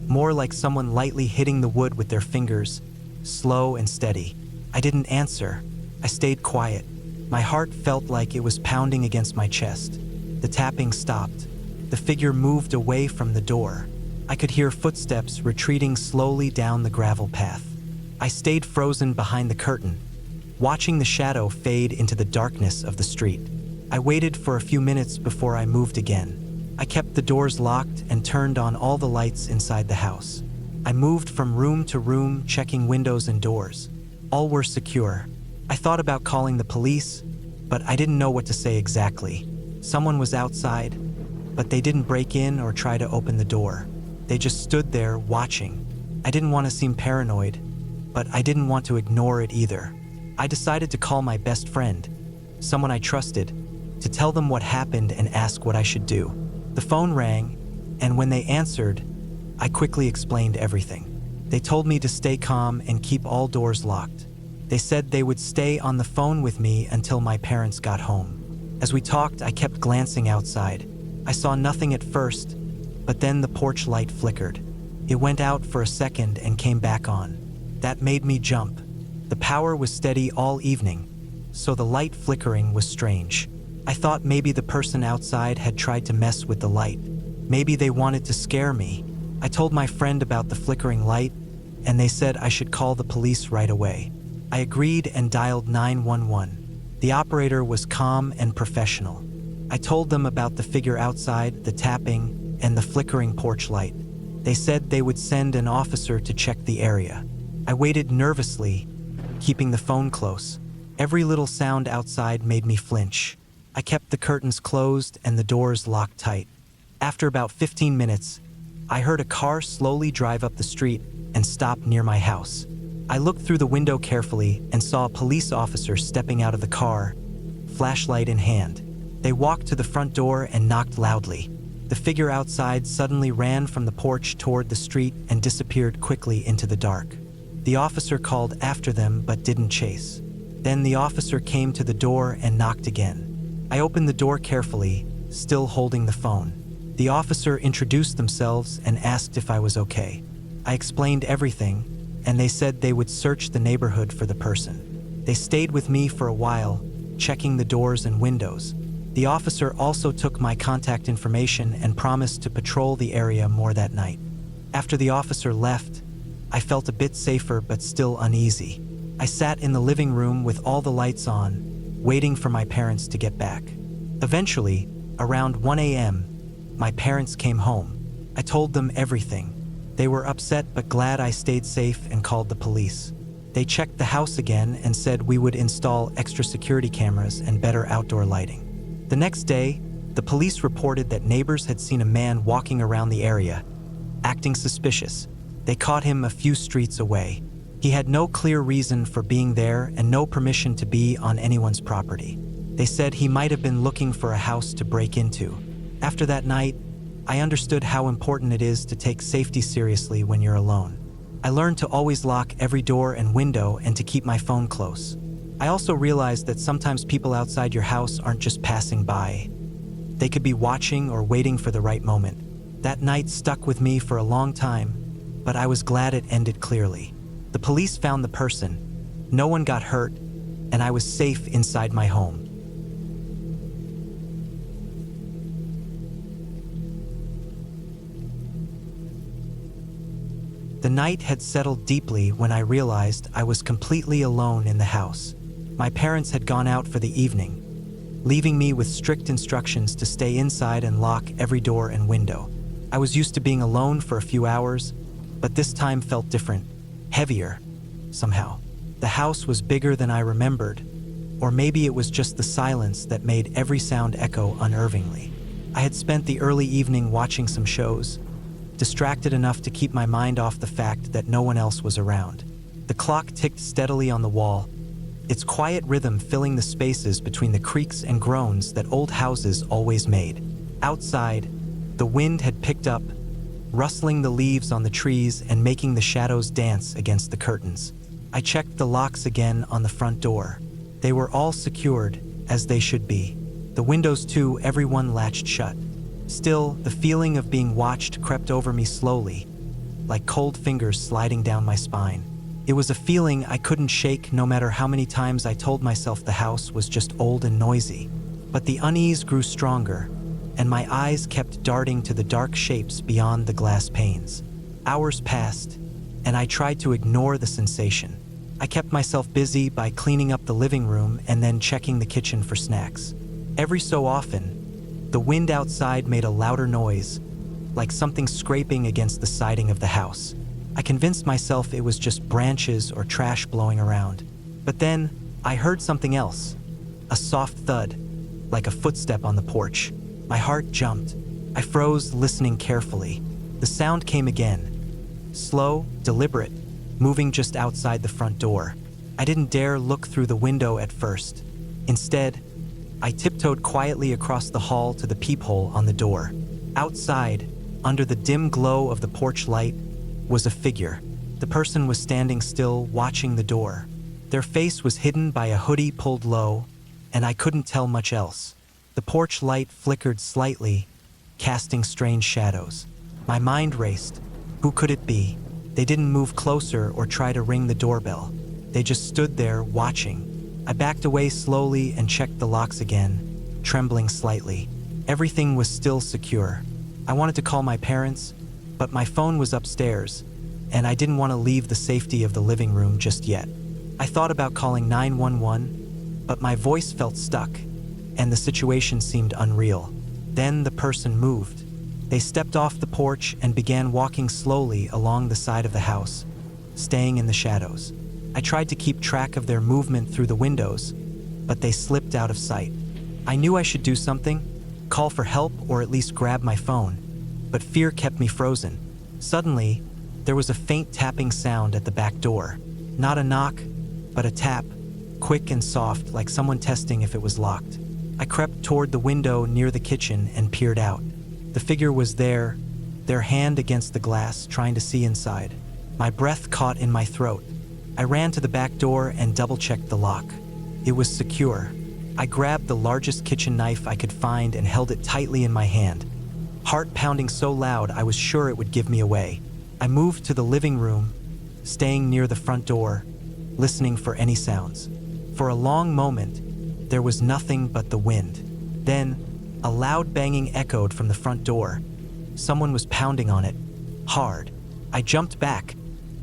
more like someone lightly hitting the wood with their fingers, slow and steady. I didn't answer. I stayed quiet. My heart felt like it was pounding against my chest. The tapping stopped. The figure moved away from the door. I could hear footsteps retreating slowly down the gravel path. I stayed frozen behind the curtain, watching the shadow fade into the darkness of the street. I waited for a few minutes before I moved again. I kept the doors locked and turned on all the lights inside the house. I moved from room to room, checking windows and doors. All were secure. I thought about calling the police, but I didn't know what to say exactly. Someone was outside, but they didn't break in or try to open the door. They just stood there watching. I didn't want to seem paranoid, but I didn't want to ignore it either. I decided to call my best friend, someone I trusted, to tell them what happened and ask what I should do. The phone rang, and when they answered, I quickly explained everything. They told me to stay calm and keep all doors locked. They said they would stay on the phone with me until my parents got home. As we talked, I kept glancing outside. I saw nothing at first, but then the porch light flickered. It went out for a second and came back on. That made me jump. The power was steady all evening, so the light flickering was strange. I thought maybe the person outside had tried to mess with the light. Maybe they wanted to scare me. I told my friend about the flickering light, and they said I should call the police right away. I agreed and dialed 911. The operator was calm and professional. I told them about the figure outside, the tapping, and the flickering porch light. They said they would send an officer to check the area. I waited nervously, keeping the phone close. Every little sound outside made me flinch. I kept the curtains closed and the doors locked tight. After about 15 minutes, I heard a car slowly drive up the street and stop near my house. I looked through the window carefully and saw a police officer stepping out of the car, flashlight in hand. They walked to the front door and knocked loudly. The figure outside suddenly ran from the porch toward the street and disappeared quickly into the dark. The officer called after them but didn't chase. Then the officer came to the door and knocked again. I opened the door carefully, still holding the phone. The officer introduced themselves and asked if I was okay. I explained everything, and they said they would search the neighborhood for the person. They stayed with me for a while, checking the doors and windows. The officer also took my contact information and promised to patrol the area more that night. After the officer left, I felt a bit safer but still uneasy. I sat in the living room with all the lights on, waiting for my parents to get back. Eventually, around 1 a.m., my parents came home. I told them everything. They were upset but glad I stayed safe and called the police. They checked the house again and said we would install extra security cameras and better outdoor lighting. The next day, the police reported that neighbors had seen a man walking around the area, acting suspicious. They caught him a few streets away. He had no clear reason for being there and no permission to be on anyone's property. They said he might have been looking for a house to break into. After that night, I understood how important it is to take safety seriously when you're alone. I learned to always lock every door and window and to keep my phone close. I also realized that sometimes people outside your house aren't just passing by. They could be watching or waiting for the right moment. That night stuck with me for a long time, but I was glad it ended clearly. The police found the person, no one got hurt, and I was safe inside my home. The night had settled deeply when I realized I was completely alone in the house. My parents had gone out for the evening, leaving me with strict instructions to stay inside and lock every door and window. I was used to being alone for a few hours, but this time felt different, heavier, somehow. The house was bigger than I remembered, or maybe it was just the silence that made every sound echo unnervingly. I had spent the early evening watching some shows, distracted enough to keep my mind off the fact that no one else was around. The clock ticked steadily on the wall, its quiet rhythm filling the spaces between the creaks and groans that old houses always made. Outside, the wind had picked up, rustling the leaves on the trees and making the shadows dance against the curtains. I checked the locks again on the front door. They were all secured, as they should be. The windows too, everyone latched shut. Still, the feeling of being watched crept over me slowly, like cold fingers sliding down my spine. It was a feeling I couldn't shake no matter how many times I told myself the house was just old and noisy. But the unease grew stronger, and my eyes kept darting to the dark shapes beyond the glass panes. Hours passed, and I tried to ignore the sensation. I kept myself busy by cleaning up the living room and then checking the kitchen for snacks. Every so often, the wind outside made a louder noise, like something scraping against the siding of the house. I convinced myself it was just branches or trash blowing around. But then, I heard something else. A soft thud, like a footstep on the porch. My heart jumped. I froze, listening carefully. The sound came again. Slow, deliberate, moving just outside the front door. I didn't dare look through the window at first. Instead, I tiptoed quietly across the hall to the peephole on the door. Outside, under the dim glow of the porch light, was a figure. The person was standing still, watching the door. Their face was hidden by a hoodie pulled low, and I couldn't tell much else. The porch light flickered slightly, casting strange shadows. My mind raced. Who could it be? They didn't move closer or try to ring the doorbell. They just stood there, watching. I backed away slowly and checked the locks again, trembling slightly. Everything was still secure. I wanted to call my parents, but my phone was upstairs, and I didn't want to leave the safety of the living room just yet. I thought about calling 911, but my voice felt stuck, and the situation seemed unreal. Then the person moved. They stepped off the porch and began walking slowly along the side of the house, staying in the shadows. I tried to keep track of their movement through the windows, but they slipped out of sight. I knew I should do something, call for help or at least grab my phone, but fear kept me frozen. Suddenly, there was a faint tapping sound at the back door. Not a knock, but a tap, quick and soft, like someone testing if it was locked. I crept toward the window near the kitchen and peered out. The figure was there, their hand against the glass, trying to see inside. My breath caught in my throat. I ran to the back door and double-checked the lock. It was secure. I grabbed the largest kitchen knife I could find and held it tightly in my hand. Heart pounding so loud I was sure it would give me away. I moved to the living room, staying near the front door, listening for any sounds. For a long moment, there was nothing but the wind. Then, a loud banging echoed from the front door. Someone was pounding on it, hard. I jumped back,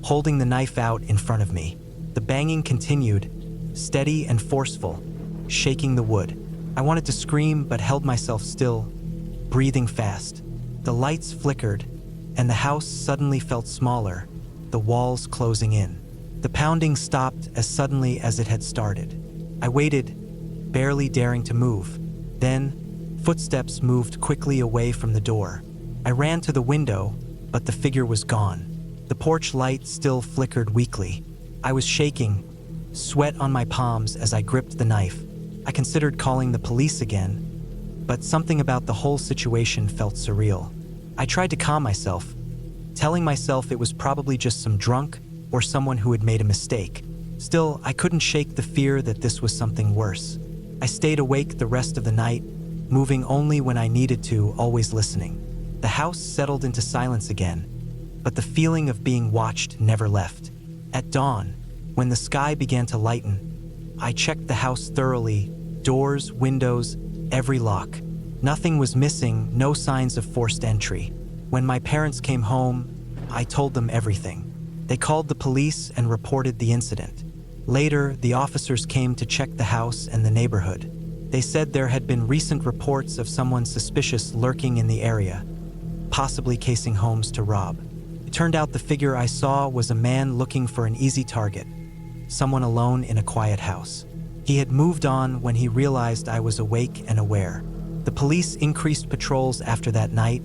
holding the knife out in front of me. The banging continued, steady and forceful, shaking the wood. I wanted to scream but held myself still, breathing fast. The lights flickered, and the house suddenly felt smaller, the walls closing in. The pounding stopped as suddenly as it had started. I waited, barely daring to move. Then, footsteps moved quickly away from the door. I ran to the window, but the figure was gone. The porch light still flickered weakly. I was shaking, sweat on my palms as I gripped the knife. I considered calling the police again, but something about the whole situation felt surreal. I tried to calm myself, telling myself it was probably just some drunk or someone who had made a mistake. Still, I couldn't shake the fear that this was something worse. I stayed awake the rest of the night, moving only when I needed to, always listening. The house settled into silence again, but the feeling of being watched never left. At dawn, when the sky began to lighten, I checked the house thoroughly, doors, windows, every lock. Nothing was missing, no signs of forced entry. When my parents came home, I told them everything. They called the police and reported the incident. Later, the officers came to check the house and the neighborhood. They said there had been recent reports of someone suspicious lurking in the area, possibly casing homes to rob. It turned out the figure I saw was a man looking for an easy target, someone alone in a quiet house. He had moved on when he realized I was awake and aware. The police increased patrols after that night,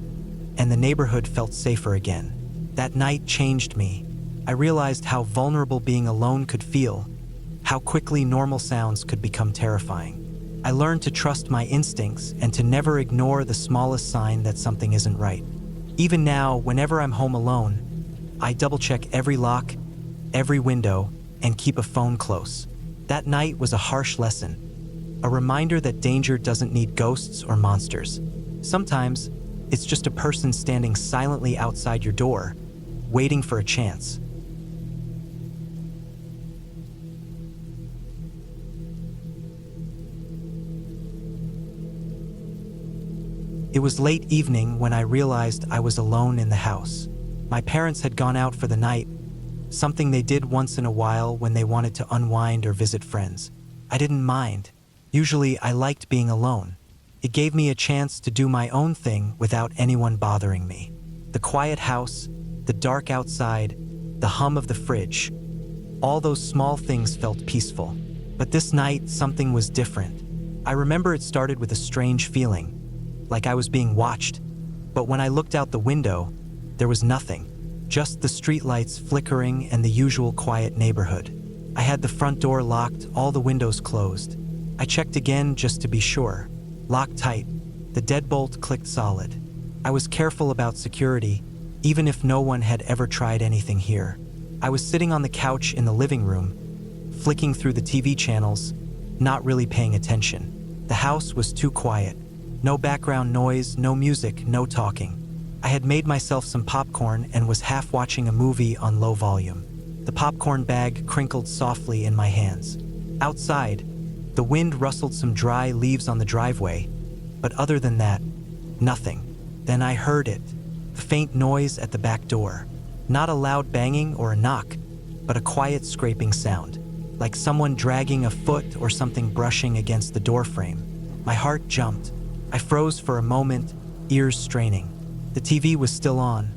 and the neighborhood felt safer again. That night changed me. I realized how vulnerable being alone could feel, how quickly normal sounds could become terrifying. I learned to trust my instincts and to never ignore the smallest sign that something isn't right. Even now, whenever I'm home alone, I double-check every lock, every window, and keep a phone close. That night was a harsh lesson, a reminder that danger doesn't need ghosts or monsters. Sometimes, it's just a person standing silently outside your door, waiting for a chance. It was late evening when I realized I was alone in the house. My parents had gone out for the night, something they did once in a while when they wanted to unwind or visit friends. I didn't mind. Usually, I liked being alone. It gave me a chance to do my own thing without anyone bothering me. The quiet house, the dark outside, the hum of the fridge, all those small things felt peaceful. But this night, something was different. I remember it started with a strange feeling, like I was being watched. But when I looked out the window, there was nothing, just the streetlights flickering and the usual quiet neighborhood. I had the front door locked, all the windows closed. I checked again just to be sure. Locked tight. The deadbolt clicked solid. I was careful about security, even if no one had ever tried anything here. I was sitting on the couch in the living room, flicking through the TV channels, not really paying attention. The house was too quiet. No background noise, no music, no talking. I had made myself some popcorn and was half watching a movie on low volume. The popcorn bag crinkled softly in my hands. Outside, the wind rustled some dry leaves on the driveway, but other than that, nothing. Then I heard it, a faint noise at the back door. Not a loud banging or a knock, but a quiet scraping sound, like someone dragging a foot or something brushing against the doorframe. My heart jumped. I froze for a moment, ears straining. The TV was still on,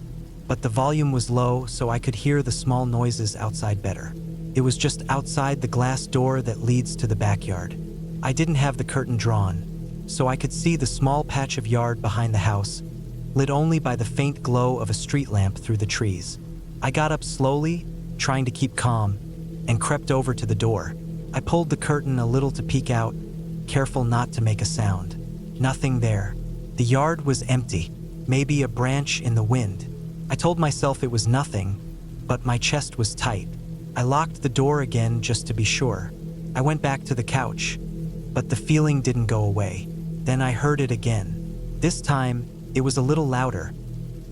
but the volume was low so I could hear the small noises outside better. It was just outside the glass door that leads to the backyard. I didn't have the curtain drawn, so I could see the small patch of yard behind the house, lit only by the faint glow of a street lamp through the trees. I got up slowly, trying to keep calm, and crept over to the door. I pulled the curtain a little to peek out, careful not to make a sound. Nothing there. The yard was empty, maybe a branch in the wind. I told myself it was nothing, but my chest was tight. I locked the door again just to be sure. I went back to the couch, but the feeling didn't go away. Then I heard it again. This time, it was a little louder.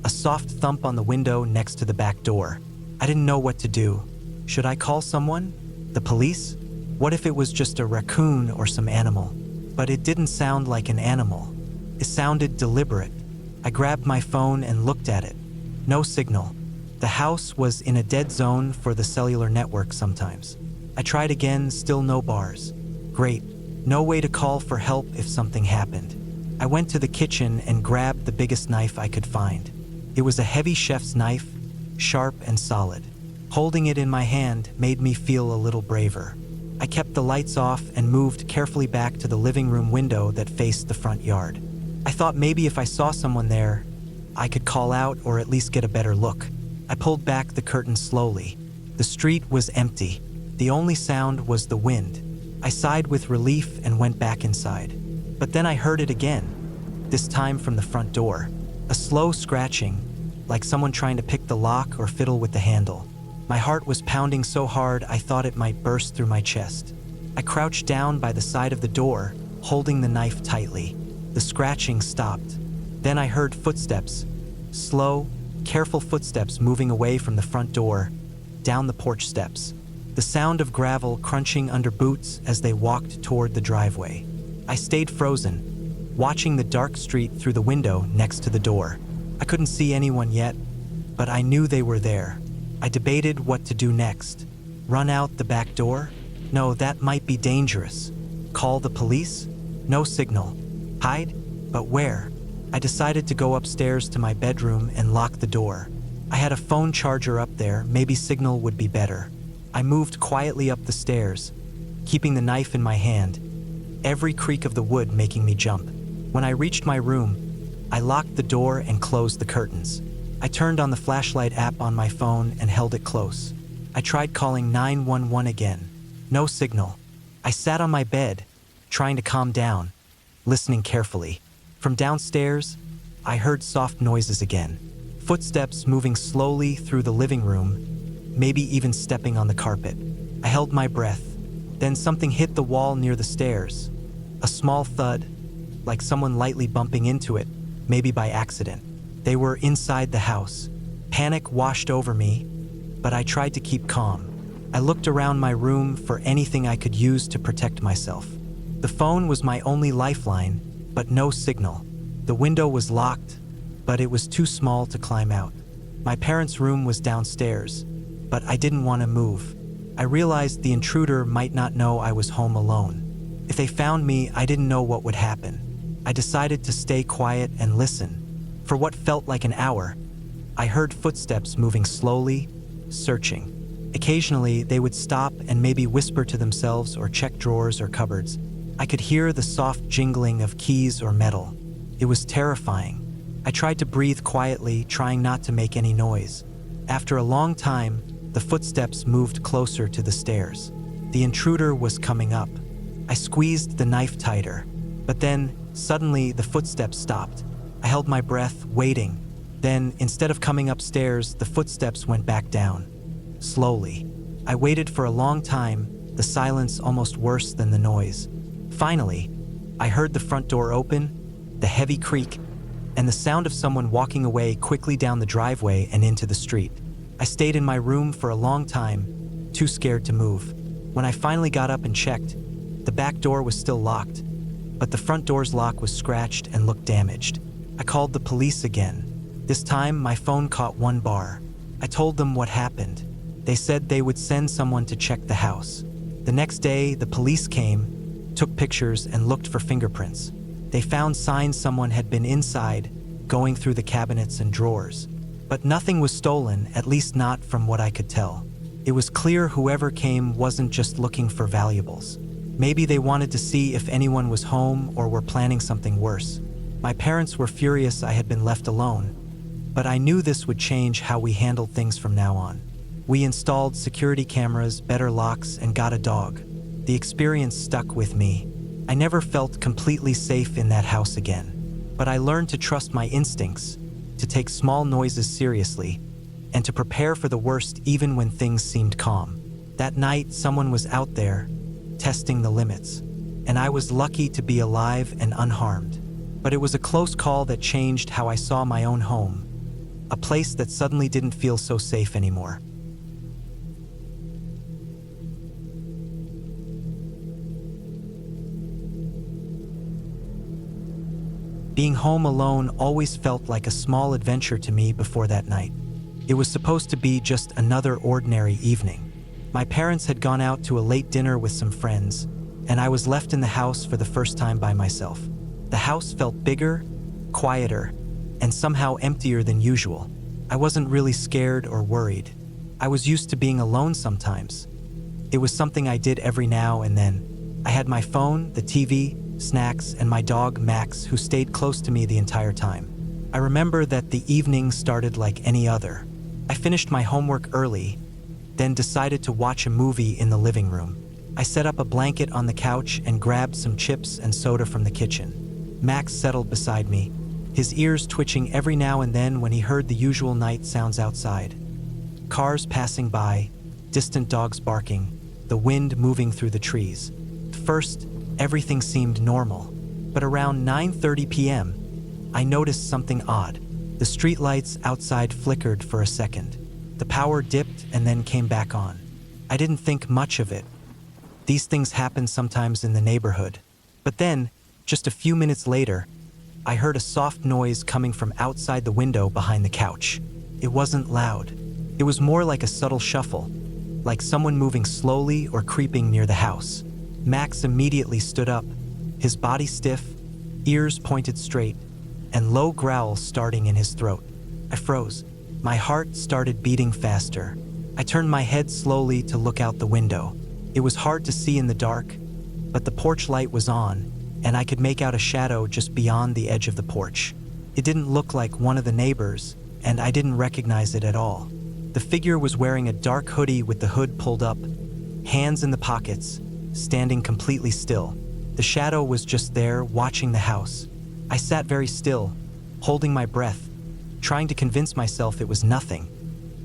A soft thump on the window next to the back door. I didn't know what to do. Should I call someone? The police? What if it was just a raccoon or some animal? But it didn't sound like an animal. It sounded deliberate. I grabbed my phone and looked at it. No signal. The house was in a dead zone for the cellular network sometimes. I tried again, still no bars. Great. No way to call for help if something happened. I went to the kitchen and grabbed the biggest knife I could find. It was a heavy chef's knife, sharp and solid. Holding it in my hand made me feel a little braver. I kept the lights off and moved carefully back to the living room window that faced the front yard. I thought maybe if I saw someone there, I could call out or at least get a better look. I pulled back the curtain slowly. The street was empty. The only sound was the wind. I sighed with relief and went back inside. But then I heard it again, this time from the front door. A slow scratching, like someone trying to pick the lock or fiddle with the handle. My heart was pounding so hard I thought it might burst through my chest. I crouched down by the side of the door, holding the knife tightly. The scratching stopped. Then I heard footsteps, slow, careful footsteps moving away from the front door, down the porch steps. The sound of gravel crunching under boots as they walked toward the driveway. I stayed frozen, watching the dark street through the window next to the door. I couldn't see anyone yet, but I knew they were there. I debated what to do next. Run out the back door? No, that might be dangerous. Call the police? No signal. Hide? But where? I decided to go upstairs to my bedroom and lock the door. I had a phone charger up there, maybe signal would be better. I moved quietly up the stairs, keeping the knife in my hand, every creak of the wood making me jump. When I reached my room, I locked the door and closed the curtains. I turned on the flashlight app on my phone and held it close. I tried calling 911 again. No signal. I sat on my bed, trying to calm down, listening carefully. From downstairs, I heard soft noises again. Footsteps moving slowly through the living room, maybe even stepping on the carpet. I held my breath. Then something hit the wall near the stairs. A small thud, like someone lightly bumping into it, maybe by accident. They were inside the house. Panic washed over me, but I tried to keep calm. I looked around my room for anything I could use to protect myself. The phone was my only lifeline, but no signal. The window was locked, but it was too small to climb out. My parents' room was downstairs, but I didn't want to move. I realized the intruder might not know I was home alone. If they found me, I didn't know what would happen. I decided to stay quiet and listen. For what felt like an hour, I heard footsteps moving slowly, searching. Occasionally, they would stop and maybe whisper to themselves or check drawers or cupboards. I could hear the soft jingling of keys or metal. It was terrifying. I tried to breathe quietly, trying not to make any noise. After a long time, the footsteps moved closer to the stairs. The intruder was coming up. I squeezed the knife tighter, but then, suddenly, the footsteps stopped. I held my breath, waiting. Then, instead of coming upstairs, the footsteps went back down. Slowly. I waited for a long time, the silence almost worse than the noise. Finally, I heard the front door open, the heavy creak, and the sound of someone walking away quickly down the driveway and into the street. I stayed in my room for a long time, too scared to move. When I finally got up and checked, the back door was still locked, but the front door's lock was scratched and looked damaged. I called the police again. This time, my phone caught one bar. I told them what happened. They said they would send someone to check the house. The next day, the police came, took pictures, and looked for fingerprints. They found signs someone had been inside, going through the cabinets and drawers. But nothing was stolen, at least not from what I could tell. It was clear whoever came wasn't just looking for valuables. Maybe they wanted to see if anyone was home or were planning something worse. My parents were furious I had been left alone, but I knew this would change how we handled things from now on. We installed security cameras, better locks, and got a dog. The experience stuck with me. I never felt completely safe in that house again, but I learned to trust my instincts, to take small noises seriously, and to prepare for the worst even when things seemed calm. That night, someone was out there, testing the limits, and I was lucky to be alive and unharmed. But it was a close call that changed how I saw my own home, a place that suddenly didn't feel so safe anymore. Being home alone always felt like a small adventure to me before that night. It was supposed to be just another ordinary evening. My parents had gone out to a late dinner with some friends, and I was left in the house for the first time by myself. The house felt bigger, quieter, and somehow emptier than usual. I wasn't really scared or worried. I was used to being alone sometimes. It was something I did every now and then. I had my phone, the TV, snacks, and my dog, Max, who stayed close to me the entire time. I remember that the evening started like any other. I finished my homework early, then decided to watch a movie in the living room. I set up a blanket on the couch and grabbed some chips and soda from the kitchen. Max settled beside me, his ears twitching every now and then when he heard the usual night sounds outside. Cars passing by, distant dogs barking, the wind moving through the trees. At first, everything seemed normal, but around 9:30 p.m., I noticed something odd. The streetlights outside flickered for a second. The power dipped and then came back on. I didn't think much of it. These things happen sometimes in the neighborhood. But then, just a few minutes later, I heard a soft noise coming from outside the window behind the couch. It wasn't loud. It was more like a subtle shuffle, like someone moving slowly or creeping near the house. Max immediately stood up, his body stiff, ears pointed straight, and low growls starting in his throat. I froze. My heart started beating faster. I turned my head slowly to look out the window. It was hard to see in the dark, but the porch light was on, and I could make out a shadow just beyond the edge of the porch. It didn't look like one of the neighbors, and I didn't recognize it at all. The figure was wearing a dark hoodie with the hood pulled up, hands in the pockets, standing completely still. The shadow was just there, watching the house. I sat very still, holding my breath, trying to convince myself it was nothing.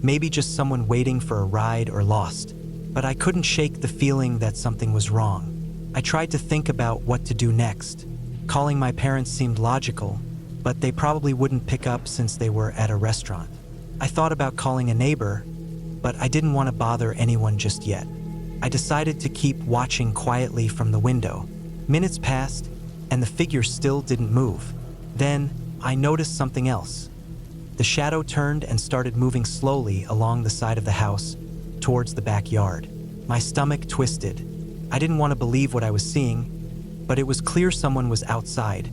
Maybe just someone waiting for a ride or lost. But I couldn't shake the feeling that something was wrong. I tried to think about what to do next. Calling my parents seemed logical, but they probably wouldn't pick up since they were at a restaurant. I thought about calling a neighbor, but I didn't want to bother anyone just yet. I decided to keep watching quietly from the window. Minutes passed, and the figure still didn't move. Then, I noticed something else. The shadow turned and started moving slowly along the side of the house, towards the backyard. My stomach twisted. I didn't want to believe what I was seeing, but it was clear someone was outside,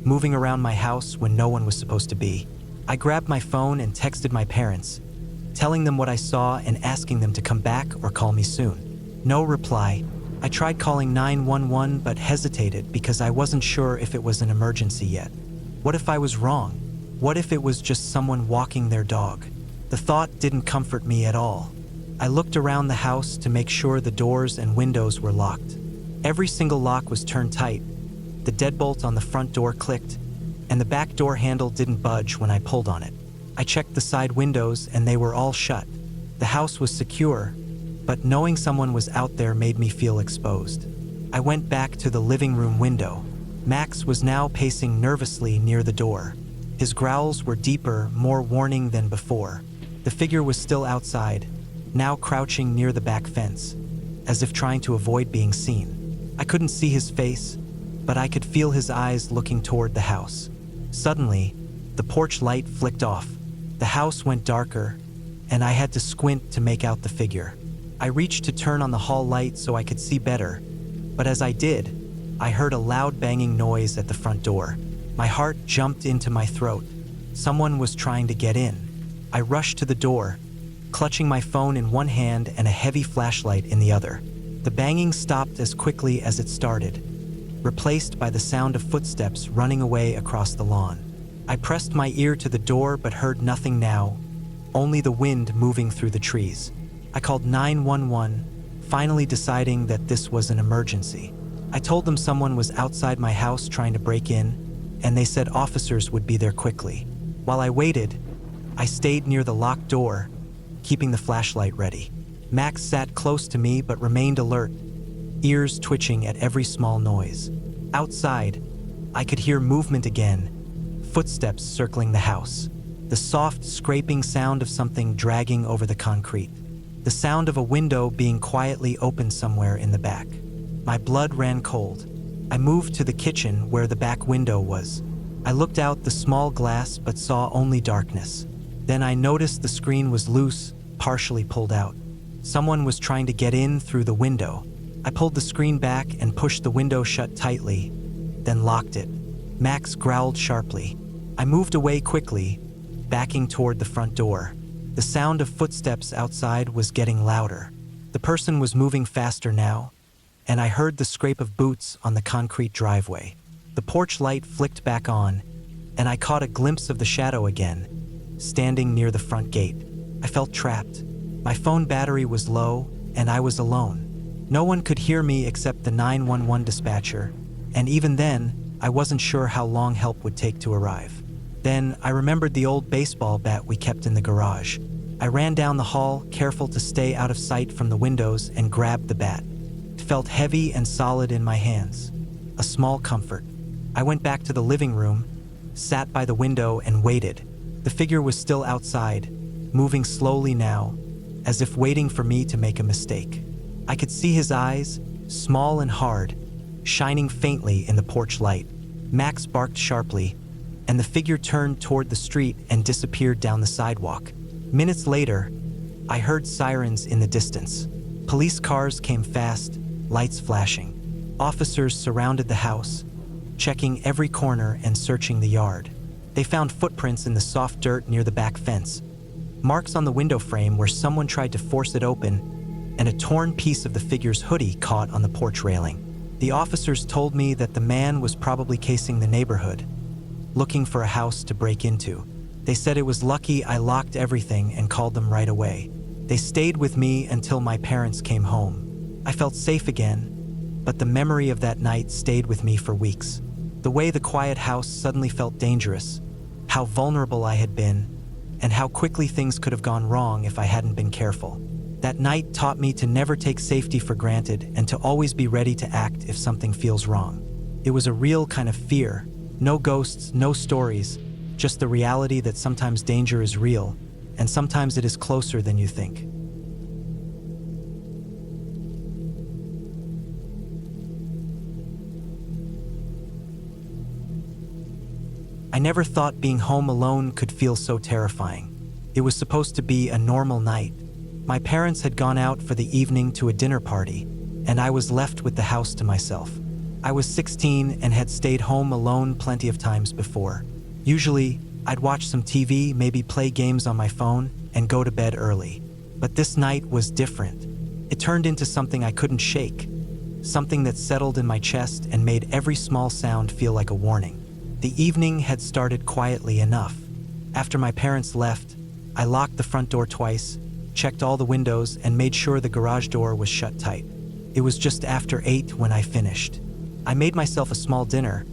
moving around my house when no one was supposed to be. I grabbed my phone and texted my parents, telling them what I saw and asking them to come back or call me soon. No reply. I tried calling 911 but hesitated because I wasn't sure if it was an emergency yet. What if I was wrong? What if it was just someone walking their dog? The thought didn't comfort me at all. I looked around the house to make sure the doors and windows were locked. Every single lock was turned tight. The deadbolt on the front door clicked, and the back door handle didn't budge when I pulled on it. I checked the side windows and they were all shut. The house was secure, but knowing someone was out there made me feel exposed. I went back to the living room window. Max was now pacing nervously near the door. His growls were deeper, more warning than before. The figure was still outside, now crouching near the back fence, as if trying to avoid being seen. I couldn't see his face, but I could feel his eyes looking toward the house. Suddenly, the porch light flicked off. The house went darker, and I had to squint to make out the figure. I reached to turn on the hall light so I could see better, but as I did, I heard a loud banging noise at the front door. My heart jumped into my throat. Someone was trying to get in. I rushed to the door, clutching my phone in one hand and a heavy flashlight in the other. The banging stopped as quickly as it started, replaced by the sound of footsteps running away across the lawn. I pressed my ear to the door but heard nothing now, only the wind moving through the trees. I called 911, finally deciding that this was an emergency. I told them someone was outside my house trying to break in, and they said officers would be there quickly. While I waited, I stayed near the locked door, keeping the flashlight ready. Max sat close to me but remained alert, ears twitching at every small noise. Outside, I could hear movement again, footsteps circling the house, the soft scraping sound of something dragging over the concrete, the sound of a window being quietly opened somewhere in the back. My blood ran cold. I moved to the kitchen where the back window was. I looked out the small glass but saw only darkness. Then I noticed the screen was loose, partially pulled out. Someone was trying to get in through the window. I pulled the screen back and pushed the window shut tightly, then locked it. Max growled sharply. I moved away quickly, backing toward the front door. The sound of footsteps outside was getting louder. The person was moving faster now, and I heard the scrape of boots on the concrete driveway. The porch light flicked back on, and I caught a glimpse of the shadow again, standing near the front gate. I felt trapped. My phone battery was low, and I was alone. No one could hear me except the 911 dispatcher, and even then, I wasn't sure how long help would take to arrive. Then, I remembered the old baseball bat we kept in the garage. I ran down the hall, careful to stay out of sight from the windows, and grabbed the bat. It felt heavy and solid in my hands, a small comfort. I went back to the living room, sat by the window, and waited. The figure was still outside, moving slowly now, as if waiting for me to make a mistake. I could see his eyes, small and hard, shining faintly in the porch light. Max barked sharply, and the figure turned toward the street and disappeared down the sidewalk. Minutes later, I heard sirens in the distance. Police cars came fast, lights flashing. Officers surrounded the house, checking every corner and searching the yard. They found footprints in the soft dirt near the back fence, marks on the window frame where someone tried to force it open, and a torn piece of the figure's hoodie caught on the porch railing. The officers told me that the man was probably casing the neighborhood, looking for a house to break into. They said it was lucky I locked everything and called them right away. They stayed with me until my parents came home. I felt safe again, but the memory of that night stayed with me for weeks. The way the quiet house suddenly felt dangerous, how vulnerable I had been, and how quickly things could have gone wrong if I hadn't been careful. That night taught me to never take safety for granted and to always be ready to act if something feels wrong. It was a real kind of fear. No ghosts, no stories, just the reality that sometimes danger is real, and sometimes it is closer than you think. I never thought being home alone could feel so terrifying. It was supposed to be a normal night. My parents had gone out for the evening to a dinner party, and I was left with the house to myself. I was 16 and had stayed home alone plenty of times before. Usually, I'd watch some TV, maybe play games on my phone, and go to bed early. But this night was different. It turned into something I couldn't shake, something that settled in my chest and made every small sound feel like a warning. The evening had started quietly enough. After my parents left, I locked the front door twice, checked all the windows, and made sure the garage door was shut tight. It was just after 8 when I finished. I made myself a small dinner,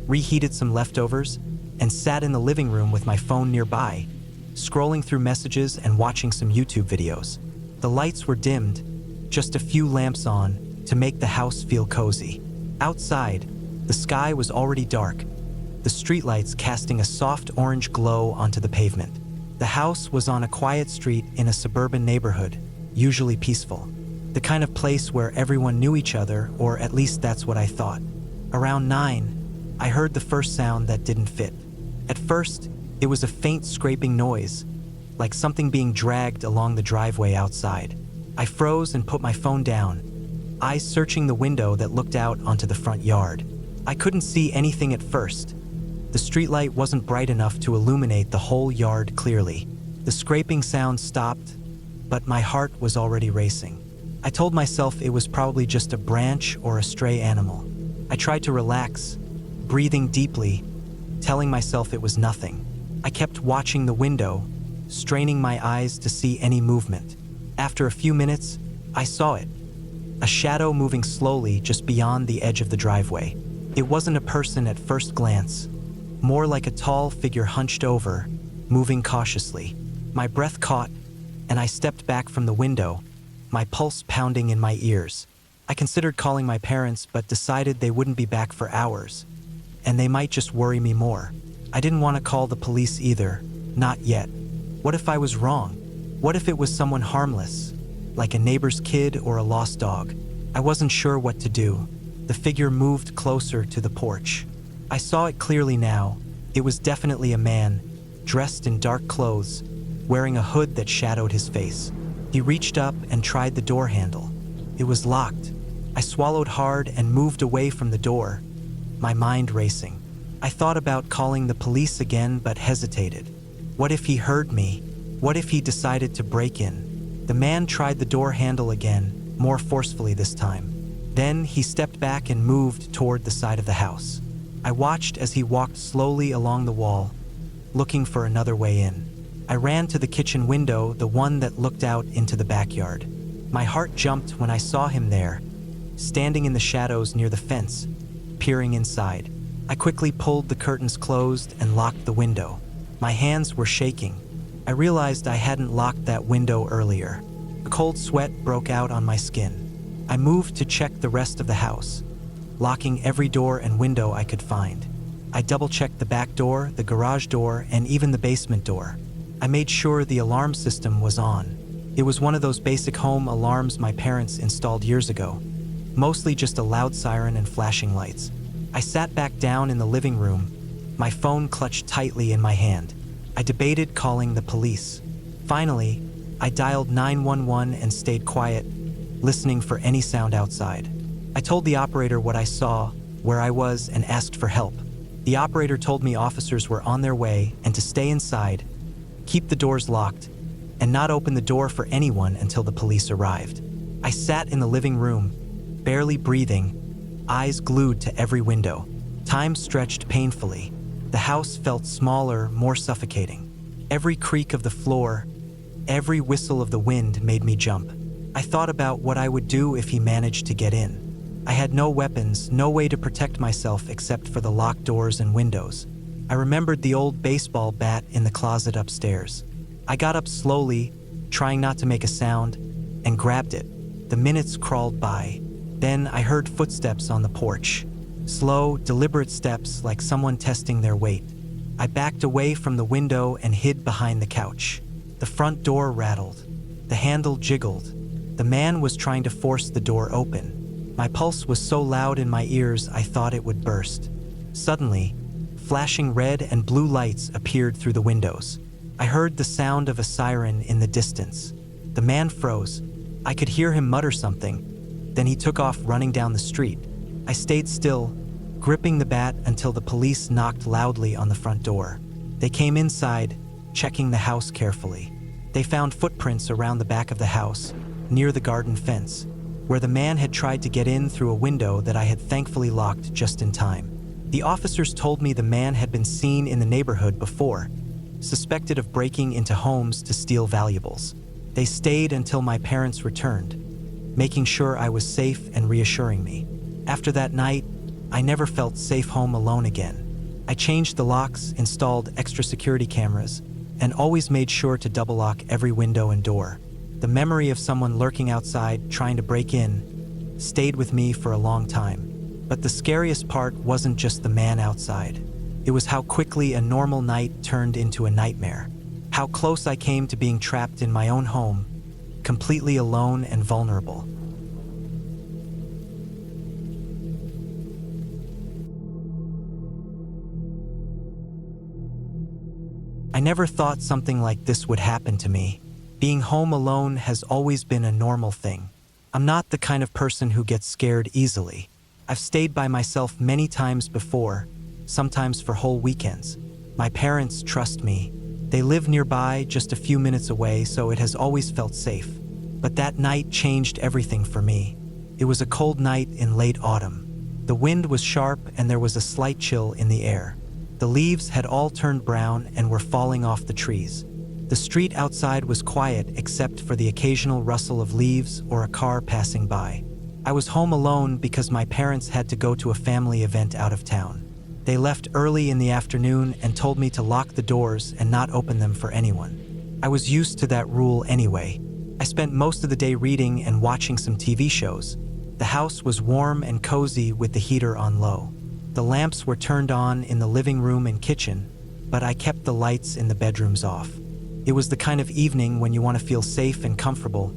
reheated some leftovers, and sat in the living room with my phone nearby, scrolling through messages and watching some YouTube videos. The lights were dimmed, just a few lamps on, to make the house feel cozy. Outside, the sky was already dark, the streetlights casting a soft orange glow onto the pavement. The house was on a quiet street in a suburban neighborhood, usually peaceful. The kind of place where everyone knew each other, or at least that's what I thought. Around 9, I heard the first sound that didn't fit. At first, it was a faint scraping noise, like something being dragged along the driveway outside. I froze and put my phone down, eyes searching the window that looked out onto the front yard. I couldn't see anything at first. The streetlight wasn't bright enough to illuminate the whole yard clearly. The scraping sound stopped, but my heart was already racing. I told myself it was probably just a branch or a stray animal. I tried to relax, breathing deeply, telling myself it was nothing. I kept watching the window, straining my eyes to see any movement. After a few minutes, I saw it. A shadow moving slowly just beyond the edge of the driveway. It wasn't a person at first glance, more like a tall figure hunched over, moving cautiously. My breath caught, and I stepped back from the window, my pulse pounding in my ears. I considered calling my parents, but decided they wouldn't be back for hours, and they might just worry me more. I didn't want to call the police either, not yet. What if I was wrong? What if it was someone harmless, like a neighbor's kid or a lost dog? I wasn't sure what to do. The figure moved closer to the porch. I saw it clearly now. It was definitely a man, dressed in dark clothes, wearing a hood that shadowed his face. He reached up and tried the door handle. It was locked. I swallowed hard and moved away from the door, my mind racing. I thought about calling the police again, but hesitated. What if he heard me? What if he decided to break in? The man tried the door handle again, more forcefully this time. Then he stepped back and moved toward the side of the house. I watched as he walked slowly along the wall, looking for another way in. I ran to the kitchen window, the one that looked out into the backyard. My heart jumped when I saw him there, standing in the shadows near the fence, peering inside. I quickly pulled the curtains closed and locked the window. My hands were shaking. I realized I hadn't locked that window earlier. A cold sweat broke out on my skin. I moved to check the rest of the house, locking every door and window I could find. I double-checked the back door, the garage door, and even the basement door. I made sure the alarm system was on. It was one of those basic home alarms my parents installed years ago, mostly just a loud siren and flashing lights. I sat back down in the living room, my phone clutched tightly in my hand. I debated calling the police. Finally, I dialed 911 and stayed quiet, listening for any sound outside. I told the operator what I saw, where I was, and asked for help. The operator told me officers were on their way and to stay inside, keep the doors locked, and not open the door for anyone until the police arrived. I sat in the living room, barely breathing, eyes glued to every window. Time stretched painfully. The house felt smaller, more suffocating. Every creak of the floor, every whistle of the wind made me jump. I thought about what I would do if he managed to get in. I had no weapons, no way to protect myself except for the locked doors and windows. I remembered the old baseball bat in the closet upstairs. I got up slowly, trying not to make a sound, and grabbed it. The minutes crawled by. Then I heard footsteps on the porch. Slow, deliberate steps like someone testing their weight. I backed away from the window and hid behind the couch. The front door rattled. The handle jiggled. The man was trying to force the door open. My pulse was so loud in my ears I thought it would burst. Suddenly, flashing red and blue lights appeared through the windows. I heard the sound of a siren in the distance. The man froze. I could hear him mutter something. Then he took off running down the street. I stayed still, gripping the bat until the police knocked loudly on the front door. They came inside, checking the house carefully. They found footprints around the back of the house, near the garden fence, where the man had tried to get in through a window that I had thankfully locked just in time. The officers told me the man had been seen in the neighborhood before, suspected of breaking into homes to steal valuables. They stayed until my parents returned, making sure I was safe and reassuring me. After that night, I never felt safe home alone again. I changed the locks, installed extra security cameras, and always made sure to double lock every window and door. The memory of someone lurking outside trying to break in stayed with me for a long time. But the scariest part wasn't just the man outside. It was how quickly a normal night turned into a nightmare. How close I came to being trapped in my own home, completely alone and vulnerable. I never thought something like this would happen to me. Being home alone has always been a normal thing. I'm not the kind of person who gets scared easily. I've stayed by myself many times before, sometimes for whole weekends. My parents trust me. They live nearby, just a few minutes away, so it has always felt safe. But that night changed everything for me. It was a cold night in late autumn. The wind was sharp and there was a slight chill in the air. The leaves had all turned brown and were falling off the trees. The street outside was quiet except for the occasional rustle of leaves or a car passing by. I was home alone because my parents had to go to a family event out of town. They left early in the afternoon and told me to lock the doors and not open them for anyone. I was used to that rule anyway. I spent most of the day reading and watching some TV shows. The house was warm and cozy with the heater on low. The lamps were turned on in the living room and kitchen, but I kept the lights in the bedrooms off. It was the kind of evening when you want to feel safe and comfortable,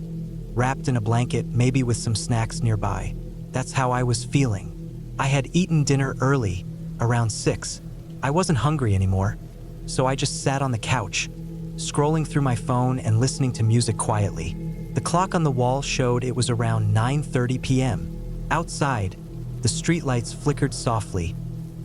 wrapped in a blanket, maybe with some snacks nearby. That's how I was feeling. I had eaten dinner early, around 6. I wasn't hungry anymore, so I just sat on the couch, scrolling through my phone and listening to music quietly. The clock on the wall showed it was around 9:30 p.m. Outside, the streetlights flickered softly,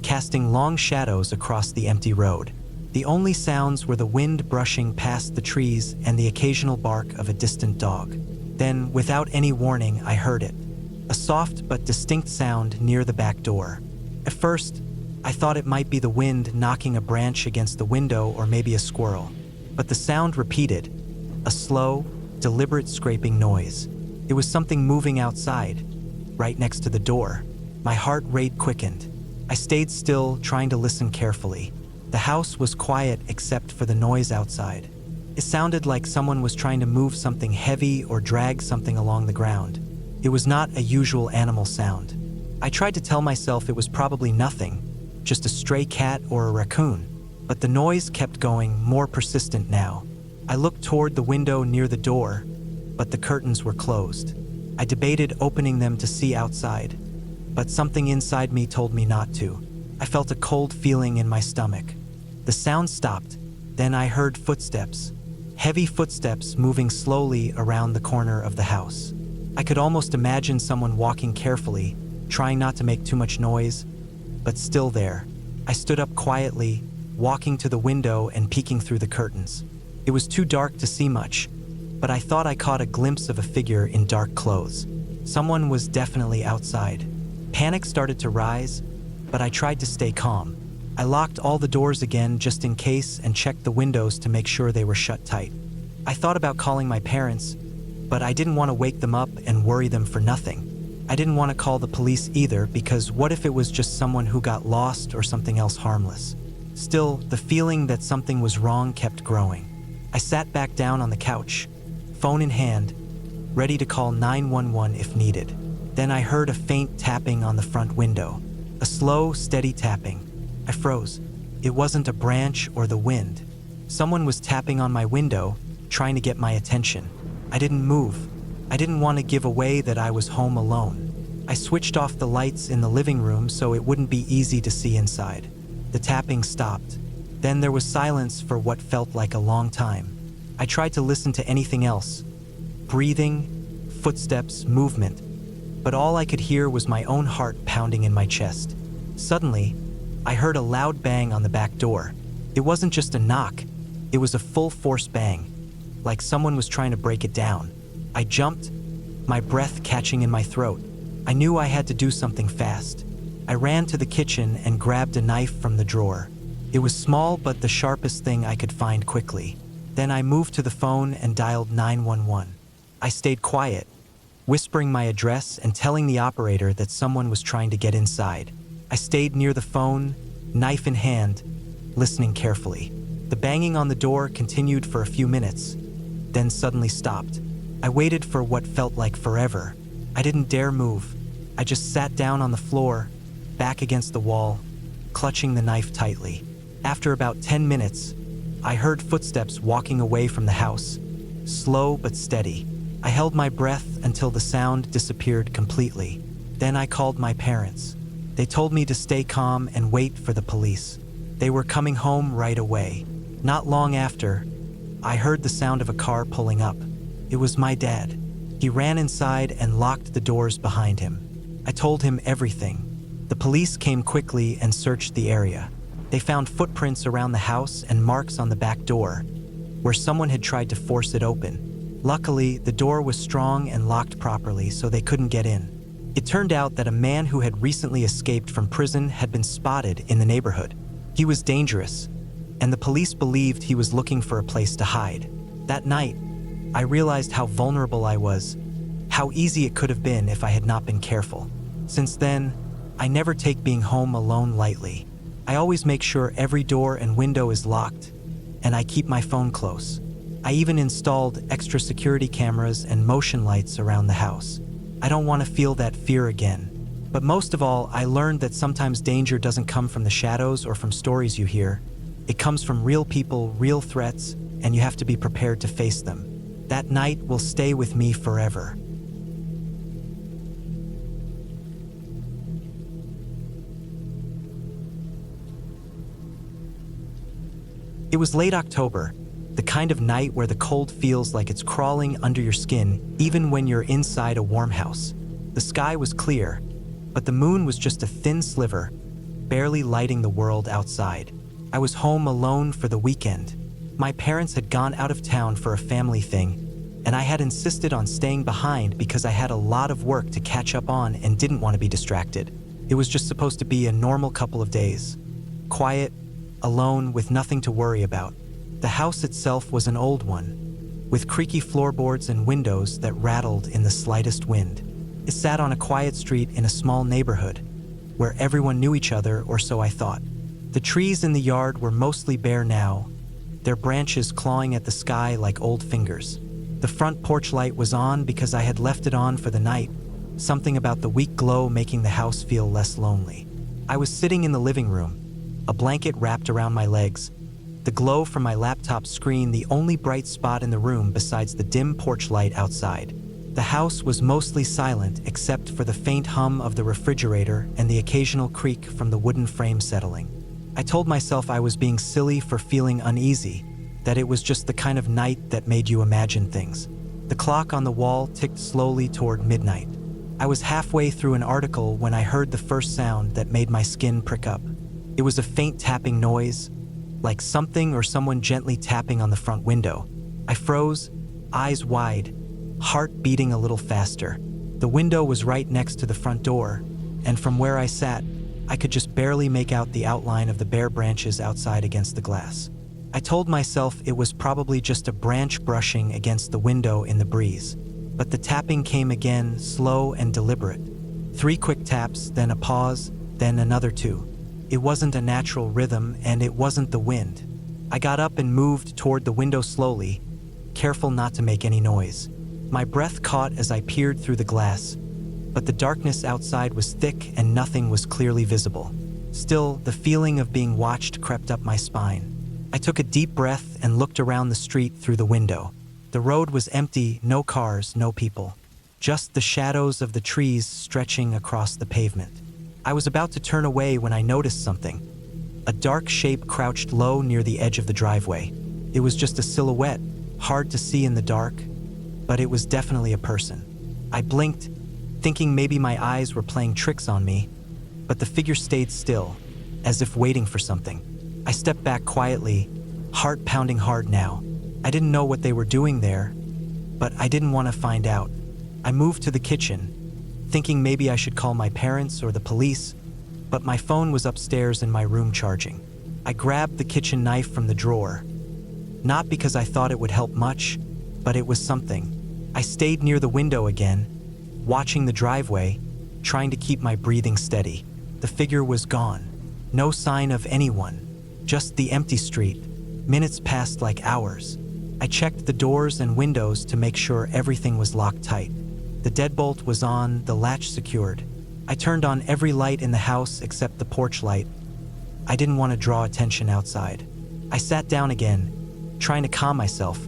casting long shadows across the empty road. The only sounds were the wind brushing past the trees and the occasional bark of a distant dog. Then, without any warning, I heard it. A soft but distinct sound near the back door. At first, I thought it might be the wind knocking a branch against the window or maybe a squirrel. But the sound repeated, a slow, deliberate scraping noise. It was something moving outside, right next to the door. My heart rate quickened. I stayed still, trying to listen carefully. The house was quiet except for the noise outside. It sounded like someone was trying to move something heavy or drag something along the ground. It was not a usual animal sound. I tried to tell myself it was probably nothing, just a stray cat or a raccoon. But the noise kept going, more persistent now. I looked toward the window near the door, but the curtains were closed. I debated opening them to see outside, but something inside me told me not to. I felt a cold feeling in my stomach. The sound stopped. Then I heard footsteps. Heavy footsteps moving slowly around the corner of the house. I could almost imagine someone walking carefully, trying not to make too much noise, but still there. I stood up quietly, walking to the window and peeking through the curtains. It was too dark to see much, but I thought I caught a glimpse of a figure in dark clothes. Someone was definitely outside. Panic started to rise, but I tried to stay calm. I locked all the doors again just in case and checked the windows to make sure they were shut tight. I thought about calling my parents, but I didn't want to wake them up and worry them for nothing. I didn't want to call the police either because what if it was just someone who got lost or something else harmless? Still, the feeling that something was wrong kept growing. I sat back down on the couch, phone in hand, ready to call 911 if needed. Then I heard a faint tapping on the front window, a slow, steady tapping. I froze. It wasn't a branch or the wind. Someone was tapping on my window, trying to get my attention. I didn't move. I didn't want to give away that I was home alone. I switched off the lights in the living room so it wouldn't be easy to see inside. The tapping stopped. Then there was silence for what felt like a long time. I tried to listen to anything else. Breathing, footsteps, movement. But all I could hear was my own heart pounding in my chest. Suddenly, I heard a loud bang on the back door. It wasn't just a knock. It was a full-force bang, like someone was trying to break it down. I jumped, my breath catching in my throat. I knew I had to do something fast. I ran to the kitchen and grabbed a knife from the drawer. It was small but the sharpest thing I could find quickly. Then I moved to the phone and dialed 911. I stayed quiet, whispering my address and telling the operator that someone was trying to get inside. I stayed near the phone, knife in hand, listening carefully. The banging on the door continued for a few minutes, then suddenly stopped. I waited for what felt like forever. I didn't dare move. I just sat down on the floor, back against the wall, clutching the knife tightly. After about 10 minutes, I heard footsteps walking away from the house, slow but steady. I held my breath until the sound disappeared completely. Then I called my parents. They told me to stay calm and wait for the police. They were coming home right away. Not long after, I heard the sound of a car pulling up. It was my dad. He ran inside and locked the doors behind him. I told him everything. The police came quickly and searched the area. They found footprints around the house and marks on the back door, where someone had tried to force it open. Luckily, the door was strong and locked properly, so they couldn't get in. It turned out that a man who had recently escaped from prison had been spotted in the neighborhood. He was dangerous, and the police believed he was looking for a place to hide. That night, I realized how vulnerable I was, how easy it could have been if I had not been careful. Since then, I never take being home alone lightly. I always make sure every door and window is locked, and I keep my phone close. I even installed extra security cameras and motion lights around the house. I don't want to feel that fear again. But most of all, I learned that sometimes danger doesn't come from the shadows or from stories you hear. It comes from real people, real threats, and you have to be prepared to face them. That night will stay with me forever. It was late October, the kind of night where the cold feels like it's crawling under your skin even when you're inside a warm house. The sky was clear, but the moon was just a thin sliver, barely lighting the world outside. I was home alone for the weekend. My parents had gone out of town for a family thing, and I had insisted on staying behind because I had a lot of work to catch up on and didn't want to be distracted. It was just supposed to be a normal couple of days. Quiet, alone, with nothing to worry about. The house itself was an old one, with creaky floorboards and windows that rattled in the slightest wind. It sat on a quiet street in a small neighborhood, where everyone knew each other, or so I thought. The trees in the yard were mostly bare now, their branches clawing at the sky like old fingers. The front porch light was on because I had left it on for the night, something about the weak glow making the house feel less lonely. I was sitting in the living room, a blanket wrapped around my legs, the glow from my laptop screen the only bright spot in the room besides the dim porch light outside. The house was mostly silent except for the faint hum of the refrigerator and the occasional creak from the wooden frame settling. I told myself I was being silly for feeling uneasy, that it was just the kind of night that made you imagine things. The clock on the wall ticked slowly toward midnight. I was halfway through an article when I heard the first sound that made my skin prick up. It was a faint tapping noise, like something or someone gently tapping on the front window. I froze, eyes wide, heart beating a little faster. The window was right next to the front door, and from where I sat, I could just barely make out the outline of the bare branches outside against the glass. I told myself it was probably just a branch brushing against the window in the breeze. But the tapping came again, slow and deliberate. 3 quick taps, then a pause, then another 2. It wasn't a natural rhythm, and it wasn't the wind. I got up and moved toward the window slowly, careful not to make any noise. My breath caught as I peered through the glass, but the darkness outside was thick and nothing was clearly visible. Still, the feeling of being watched crept up my spine. I took a deep breath and looked around the street through the window. The road was empty, no cars, no people. Just the shadows of the trees stretching across the pavement. I was about to turn away when I noticed something. A dark shape crouched low near the edge of the driveway. It was just a silhouette, hard to see in the dark, but it was definitely a person. I blinked, thinking maybe my eyes were playing tricks on me, but the figure stayed still, as if waiting for something. I stepped back quietly, heart pounding hard now. I didn't know what they were doing there, but I didn't want to find out. I moved to the kitchen, thinking maybe I should call my parents or the police, but my phone was upstairs in my room charging. I grabbed the kitchen knife from the drawer, not because I thought it would help much, but it was something. I stayed near the window again, watching the driveway, trying to keep my breathing steady. The figure was gone. No sign of anyone, just the empty street. Minutes passed like hours. I checked the doors and windows to make sure everything was locked tight. The deadbolt was on, the latch secured. I turned on every light in the house except the porch light. I didn't want to draw attention outside. I sat down again, trying to calm myself,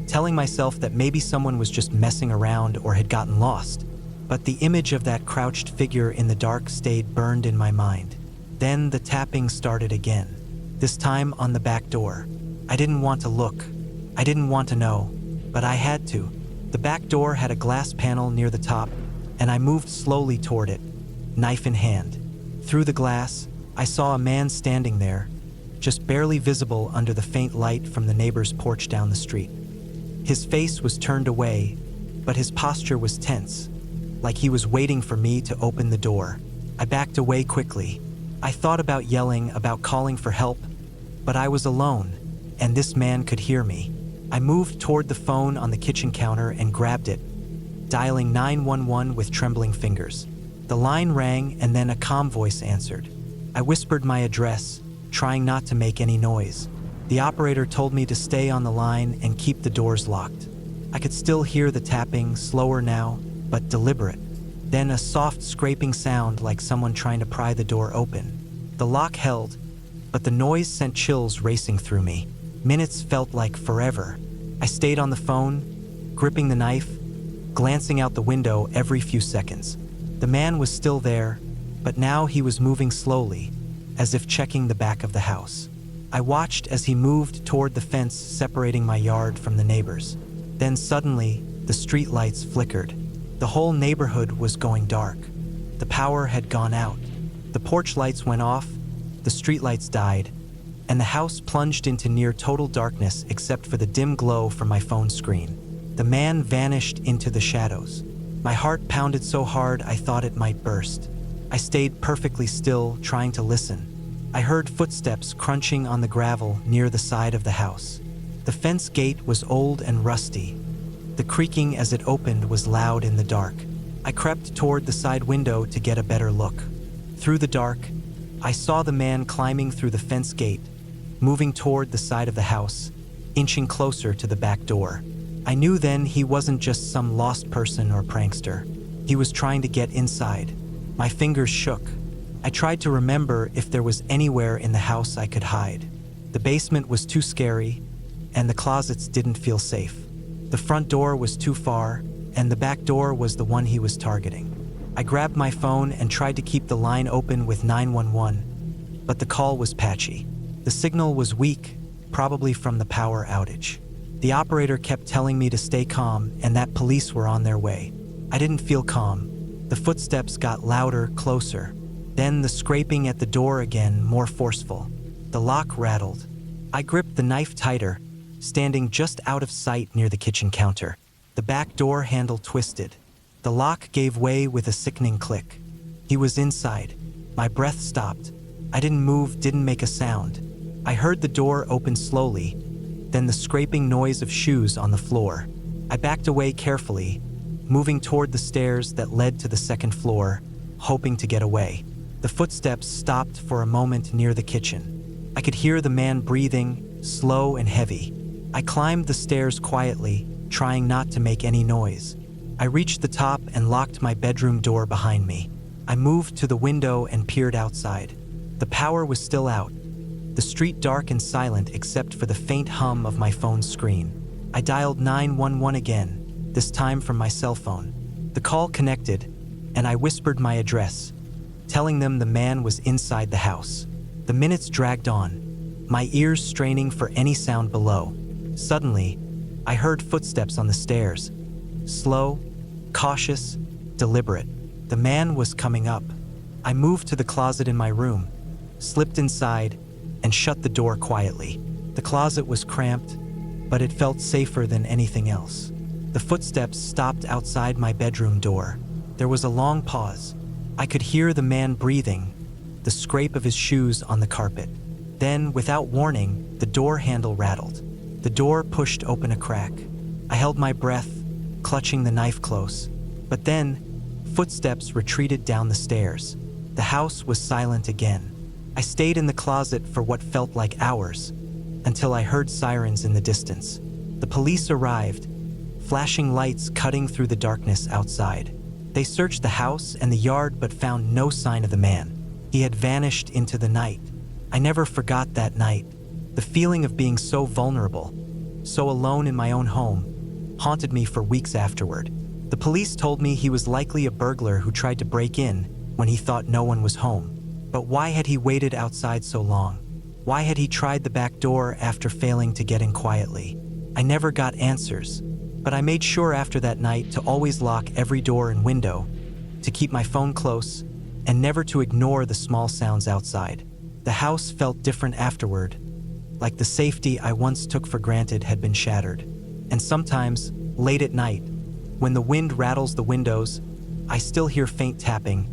telling myself that maybe someone was just messing around or had gotten lost. But the image of that crouched figure in the dark stayed burned in my mind. Then the tapping started again, this time on the back door. I didn't want to look. I didn't want to know, but I had to. The back door had a glass panel near the top, and I moved slowly toward it, knife in hand. Through the glass, I saw a man standing there, just barely visible under the faint light from the neighbor's porch down the street. His face was turned away, but his posture was tense, like he was waiting for me to open the door. I backed away quickly. I thought about yelling, about calling for help, but I was alone, and this man could hear me. I moved toward the phone on the kitchen counter and grabbed it, dialing 911 with trembling fingers. The line rang and then a calm voice answered. I whispered my address, trying not to make any noise. The operator told me to stay on the line and keep the doors locked. I could still hear the tapping, slower now, but deliberate. Then a soft scraping sound like someone trying to pry the door open. The lock held, but the noise sent chills racing through me. Minutes felt like forever. I stayed on the phone, gripping the knife, glancing out the window every few seconds. The man was still there, but now he was moving slowly, as if checking the back of the house. I watched as he moved toward the fence separating my yard from the neighbors. Then suddenly, the street lights flickered. The whole neighborhood was going dark. The power had gone out. The porch lights went off, the street lights died, and the house plunged into near total darkness except for the dim glow from my phone screen. The man vanished into the shadows. My heart pounded so hard I thought it might burst. I stayed perfectly still, trying to listen. I heard footsteps crunching on the gravel near the side of the house. The fence gate was old and rusty. The creaking as it opened was loud in the dark. I crept toward the side window to get a better look. Through the dark, I saw the man climbing through the fence gate, moving toward the side of the house, inching closer to the back door. I knew then he wasn't just some lost person or prankster. He was trying to get inside. My fingers shook. I tried to remember if there was anywhere in the house I could hide. The basement was too scary, and the closets didn't feel safe. The front door was too far, and the back door was the one he was targeting. I grabbed my phone and tried to keep the line open with 911, but the call was patchy. The signal was weak, probably from the power outage. The operator kept telling me to stay calm and that police were on their way. I didn't feel calm. The footsteps got louder, closer. Then the scraping at the door again, more forceful. The lock rattled. I gripped the knife tighter, standing just out of sight near the kitchen counter. The back door handle twisted. The lock gave way with a sickening click. He was inside, My breath stopped. I didn't move, didn't make a sound. I heard the door open slowly, then the scraping noise of shoes on the floor. I backed away carefully, moving toward the stairs that led to the second floor, hoping to get away. The footsteps stopped for a moment near the kitchen. I could hear the man breathing, slow and heavy. I climbed the stairs quietly, trying not to make any noise. I reached the top and locked my bedroom door behind me. I moved to the window and peered outside. The power was still out, the street dark and silent except for the faint hum of my phone's screen. I dialed 911 again, this time from my cell phone. The call connected, and I whispered my address, telling them the man was inside the house. The minutes dragged on, my ears straining for any sound below. Suddenly, I heard footsteps on the stairs. Slow, cautious, deliberate. The man was coming up. I moved to the closet in my room, slipped inside, and shut the door quietly. The closet was cramped, but it felt safer than anything else. The footsteps stopped outside my bedroom door. There was a long pause. I could hear the man breathing, the scrape of his shoes on the carpet. Then, without warning, the door handle rattled. The door pushed open a crack. I held my breath, clutching the knife close. But then, footsteps retreated down the stairs. The house was silent again. I stayed in the closet for what felt like hours, until I heard sirens in the distance. The police arrived, flashing lights cutting through the darkness outside. They searched the house and the yard but found no sign of the man. He had vanished into the night. I never forgot that night. The feeling of being so vulnerable, so alone in my own home, haunted me for weeks afterward. The police told me he was likely a burglar who tried to break in when he thought no one was home. But why had he waited outside so long? Why had he tried the back door after failing to get in quietly? I never got answers, but I made sure after that night to always lock every door and window, to keep my phone close, and never to ignore the small sounds outside. The house felt different afterward, like the safety I once took for granted had been shattered. And sometimes, late at night, when the wind rattles the windows, I still hear faint tapping,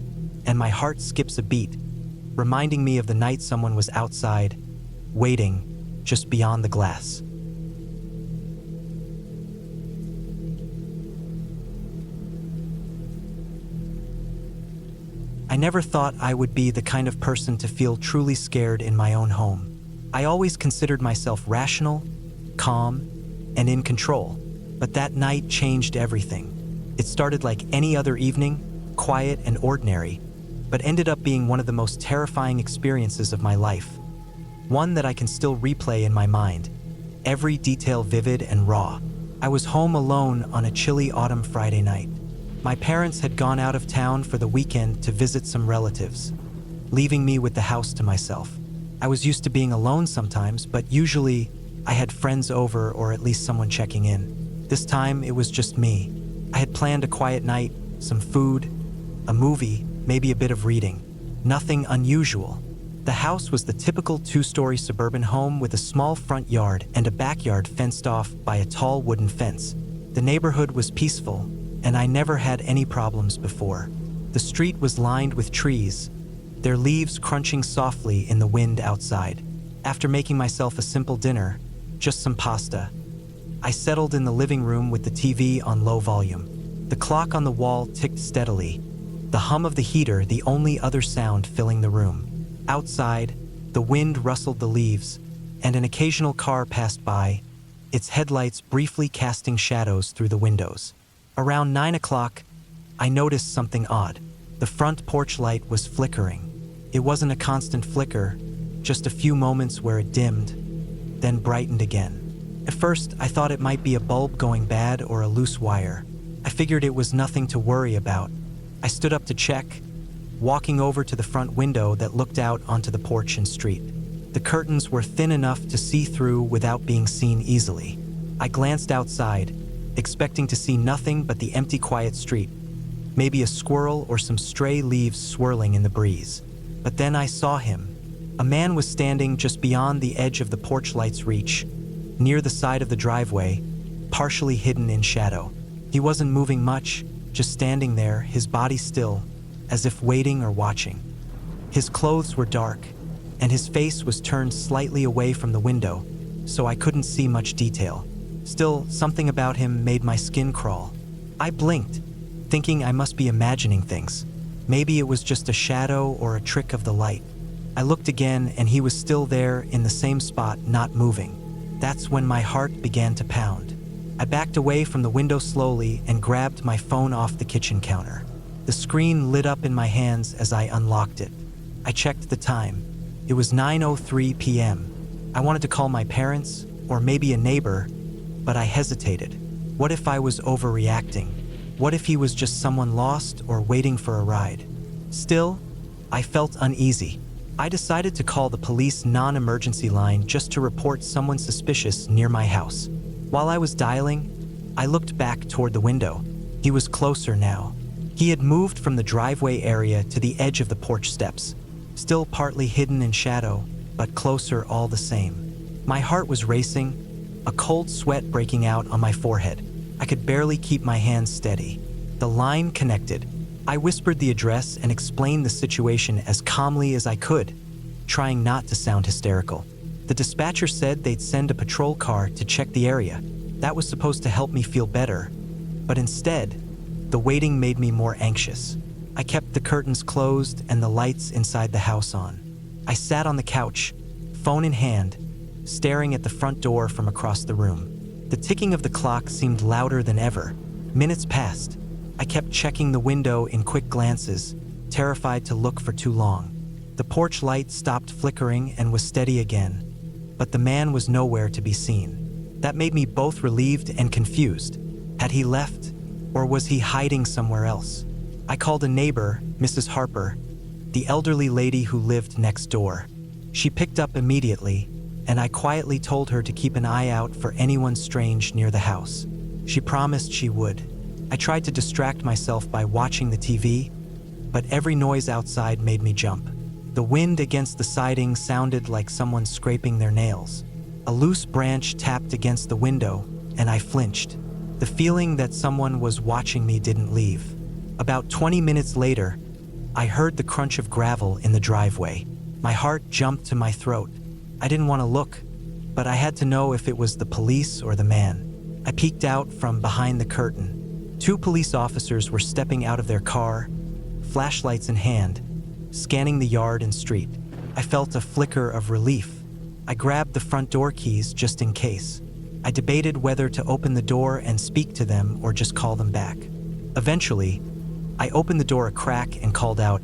and my heart skips a beat, reminding me of the night someone was outside, waiting, just beyond the glass. I never thought I would be the kind of person to feel truly scared in my own home. I always considered myself rational, calm, and in control, but that night changed everything. It started like any other evening, quiet and ordinary, but ended up being one of the most terrifying experiences of my life. One that I can still replay in my mind, every detail vivid and raw. I was home alone on a chilly autumn Friday night. My parents had gone out of town for the weekend to visit some relatives, leaving me with the house to myself. I was used to being alone sometimes, but usually I had friends over or at least someone checking in. This time it was just me. I had planned a quiet night, some food, a movie, maybe a bit of reading. Nothing unusual. The house was the typical two-story suburban home with a small front yard and a backyard fenced off by a tall wooden fence. The neighborhood was peaceful, and I never had any problems before. The street was lined with trees, their leaves crunching softly in the wind outside. After making myself a simple dinner, just some pasta, I settled in the living room with the TV on low volume. The clock on the wall ticked steadily, the hum of the heater the only other sound filling the room. Outside, the wind rustled the leaves, and an occasional car passed by, its headlights briefly casting shadows through the windows. Around 9 o'clock, I noticed something odd. The front porch light was flickering. It wasn't a constant flicker, just a few moments where it dimmed, then brightened again. At first, I thought it might be a bulb going bad or a loose wire. I figured it was nothing to worry about. I stood up to check, walking over to the front window that looked out onto the porch and street. The curtains were thin enough to see through without being seen easily. I glanced outside, expecting to see nothing but the empty, quiet street, maybe a squirrel or some stray leaves swirling in the breeze. But then I saw him. A man was standing just beyond the edge of the porch light's reach, near the side of the driveway, partially hidden in shadow. He wasn't moving much, just standing there, his body still, as if waiting or watching. His clothes were dark, and his face was turned slightly away from the window, so I couldn't see much detail. Still, something about him made my skin crawl. I blinked, thinking I must be imagining things. Maybe it was just a shadow or a trick of the light. I looked again, and he was still there in the same spot, not moving. That's when my heart began to pound. I backed away from the window slowly and grabbed my phone off the kitchen counter. The screen lit up in my hands as I unlocked it. I checked the time. It was 9:03 p.m. I wanted to call my parents, or maybe a neighbor, but I hesitated. What if I was overreacting? What if he was just someone lost or waiting for a ride? Still, I felt uneasy. I decided to call the police non-emergency line just to report someone suspicious near my house. While I was dialing, I looked back toward the window. He was closer now. He had moved from the driveway area to the edge of the porch steps, still partly hidden in shadow, but closer all the same. My heart was racing, a cold sweat breaking out on my forehead. I could barely keep my hands steady. The line connected. I whispered the address and explained the situation as calmly as I could, trying not to sound hysterical. The dispatcher said they'd send a patrol car to check the area. That was supposed to help me feel better, but instead, the waiting made me more anxious. I kept the curtains closed and the lights inside the house on. I sat on the couch, phone in hand, staring at the front door from across the room. The ticking of the clock seemed louder than ever. Minutes passed. I kept checking the window in quick glances, terrified to look for too long. The porch light stopped flickering and was steady again, but the man was nowhere to be seen. That made me both relieved and confused. Had he left, or was he hiding somewhere else? I called a neighbor, Mrs. Harper, the elderly lady who lived next door. She picked up immediately, and I quietly told her to keep an eye out for anyone strange near the house. She promised she would. I tried to distract myself by watching the TV, but every noise outside made me jump. The wind against the siding sounded like someone scraping their nails. A loose branch tapped against the window, and I flinched. The feeling that someone was watching me didn't leave. About 20 minutes later, I heard the crunch of gravel in the driveway. My heart jumped to my throat. I didn't want to look, but I had to know if it was the police or the man. I peeked out from behind the curtain. 2 police officers were stepping out of their car, flashlights in hand, scanning the yard and street. I felt a flicker of relief. I grabbed the front door keys just in case. I debated whether to open the door and speak to them or just call them back. Eventually, I opened the door a crack and called out,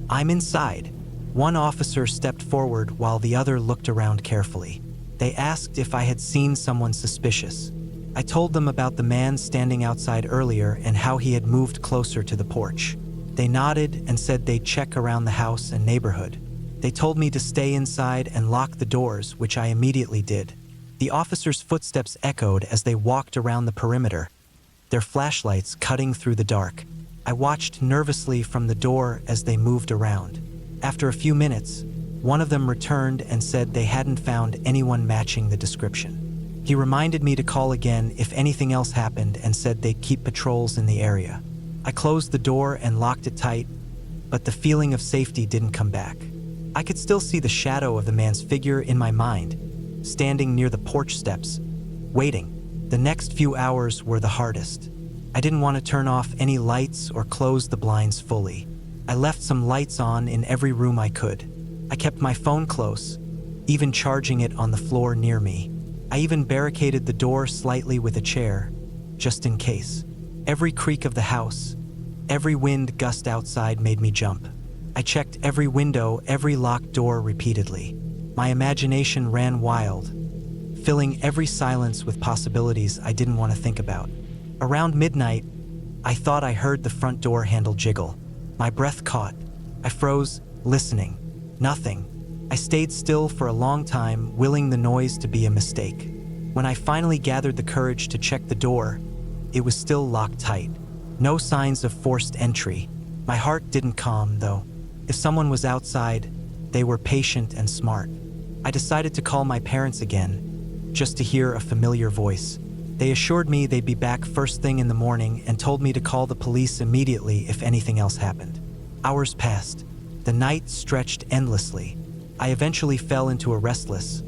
"I'm inside." One officer stepped forward while the other looked around carefully. They asked if I had seen someone suspicious. I told them about the man standing outside earlier and how he had moved closer to the porch. They nodded and said they'd check around the house and neighborhood. They told me to stay inside and lock the doors, which I immediately did. The officers' footsteps echoed as they walked around the perimeter, their flashlights cutting through the dark. I watched nervously from the door as they moved around. After a few minutes, one of them returned and said they hadn't found anyone matching the description. He reminded me to call again if anything else happened and said they'd keep patrols in the area. I closed the door and locked it tight, but the feeling of safety didn't come back. I could still see the shadow of the man's figure in my mind, standing near the porch steps, waiting. The next few hours were the hardest. I didn't want to turn off any lights or close the blinds fully. I left some lights on in every room I could. I kept my phone close, even charging it on the floor near me. I even barricaded the door slightly with a chair, just in case. Every creak of the house, every wind gust outside made me jump. I checked every window, every locked door repeatedly. My imagination ran wild, filling every silence with possibilities I didn't want to think about. Around midnight, I thought I heard the front door handle jiggle. My breath caught. I froze, listening. Nothing. I stayed still for a long time, willing the noise to be a mistake. When I finally gathered the courage to check the door, it was still locked tight. No signs of forced entry. My heart didn't calm, though. If someone was outside, they were patient and smart. I decided to call my parents again, just to hear a familiar voice. They assured me they'd be back first thing in the morning and told me to call the police immediately if anything else happened. Hours passed. The night stretched endlessly. I eventually fell into a restless,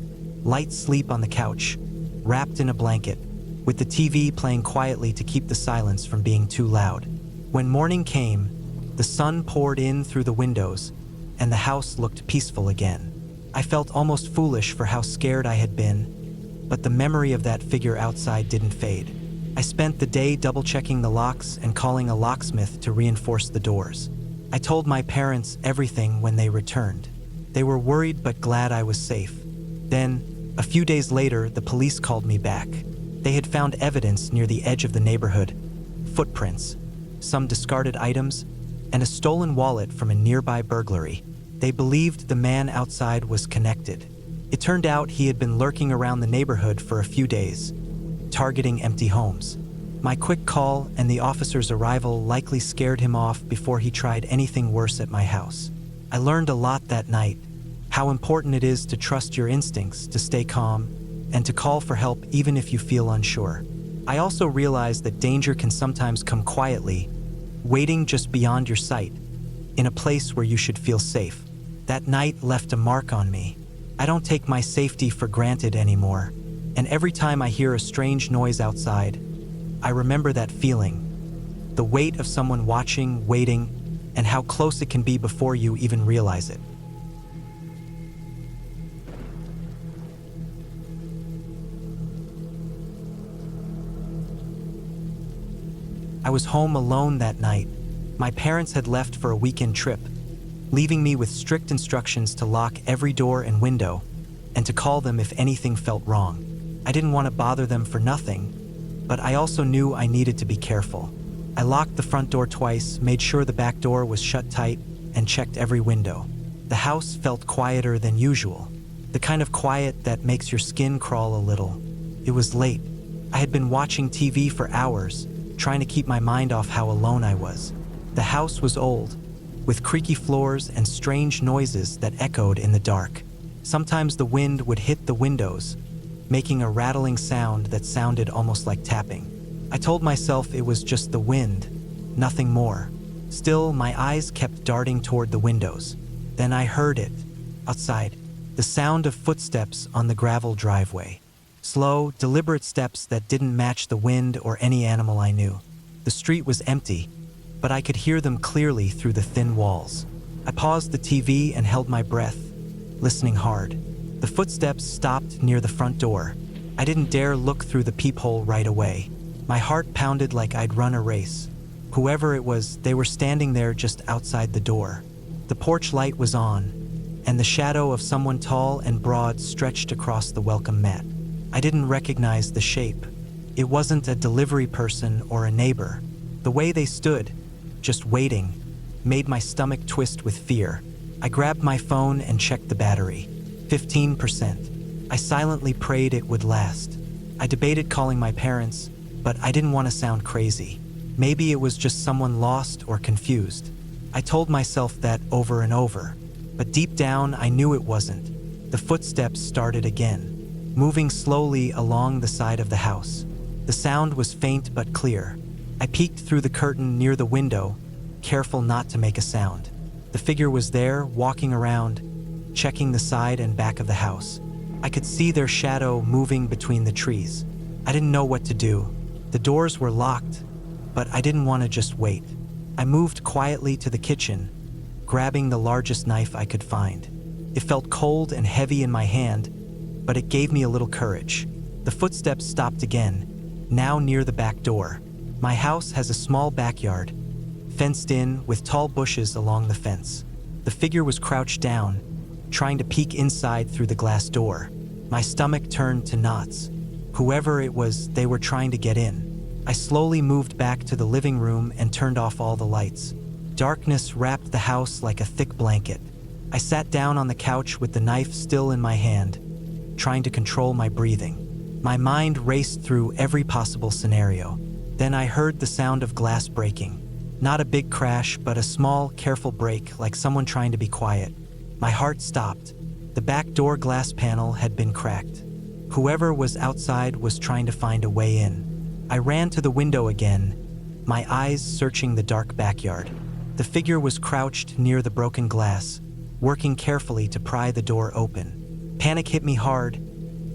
light sleep on the couch, wrapped in a blanket, with the TV playing quietly to keep the silence from being too loud. When morning came, the sun poured in through the windows, and the house looked peaceful again. I felt almost foolish for how scared I had been, but the memory of that figure outside didn't fade. I spent the day double-checking the locks and calling a locksmith to reinforce the doors. I told my parents everything when they returned. They were worried but glad I was safe. Then, a few days later, the police called me back. They had found evidence near the edge of the neighborhood: footprints, some discarded items, and a stolen wallet from a nearby burglary. They believed the man outside was connected. It turned out he had been lurking around the neighborhood for a few days, targeting empty homes. My quick call and the officer's arrival likely scared him off before he tried anything worse at my house. I learned a lot that night: how important it is to trust your instincts, to stay calm, and to call for help even if you feel unsure. I also realized that danger can sometimes come quietly, waiting just beyond your sight, in a place where you should feel safe. That night left a mark on me. I don't take my safety for granted anymore, and every time I hear a strange noise outside, I remember that feeling: the weight of someone watching, waiting, and how close it can be before you even realize it. I was home alone that night. My parents had left for a weekend trip, leaving me with strict instructions to lock every door and window, and to call them if anything felt wrong. I didn't want to bother them for nothing, but I also knew I needed to be careful. I locked the front door twice, made sure the back door was shut tight, and checked every window. The house felt quieter than usual, the kind of quiet that makes your skin crawl a little. It was late. I had been watching TV for hours, trying to keep my mind off how alone I was. The house was old, with creaky floors and strange noises that echoed in the dark. Sometimes the wind would hit the windows, making a rattling sound that sounded almost like tapping. I told myself it was just the wind, nothing more. Still, my eyes kept darting toward the windows. Then I heard it, outside, the sound of footsteps on the gravel driveway. Slow, deliberate steps that didn't match the wind or any animal I knew. The street was empty, but I could hear them clearly through the thin walls. I paused the TV and held my breath, listening hard. The footsteps stopped near the front door. I didn't dare look through the peephole right away. My heart pounded like I'd run a race. Whoever it was, they were standing there just outside the door. The porch light was on, and the shadow of someone tall and broad stretched across the welcome mat. I didn't recognize the shape. It wasn't a delivery person or a neighbor. The way they stood, just waiting, made my stomach twist with fear. I grabbed my phone and checked the battery. 15%. I silently prayed it would last. I debated calling my parents, but I didn't want to sound crazy. Maybe it was just someone lost or confused. I told myself that over and over, but deep down I knew it wasn't. The footsteps started again, moving slowly along the side of the house. The sound was faint but clear. I peeked through the curtain near the window, careful not to make a sound. The figure was there, walking around, checking the side and back of the house. I could see their shadow moving between the trees. I didn't know what to do. The doors were locked, but I didn't want to just wait. I moved quietly to the kitchen, grabbing the largest knife I could find. It felt cold and heavy in my hand, but it gave me a little courage. The footsteps stopped again, now near the back door. My house has a small backyard, fenced in with tall bushes along the fence. The figure was crouched down, trying to peek inside through the glass door. My stomach turned to knots. Whoever it was, they were trying to get in. I slowly moved back to the living room and turned off all the lights. Darkness wrapped the house like a thick blanket. I sat down on the couch with the knife still in my hand, trying to control my breathing. My mind raced through every possible scenario. Then I heard the sound of glass breaking. Not a big crash, but a small, careful break, like someone trying to be quiet. My heart stopped. The back door glass panel had been cracked. Whoever was outside was trying to find a way in. I ran to the window again, my eyes searching the dark backyard. The The figure was crouched near the broken glass, working carefully to pry the door open. Panic hit me hard,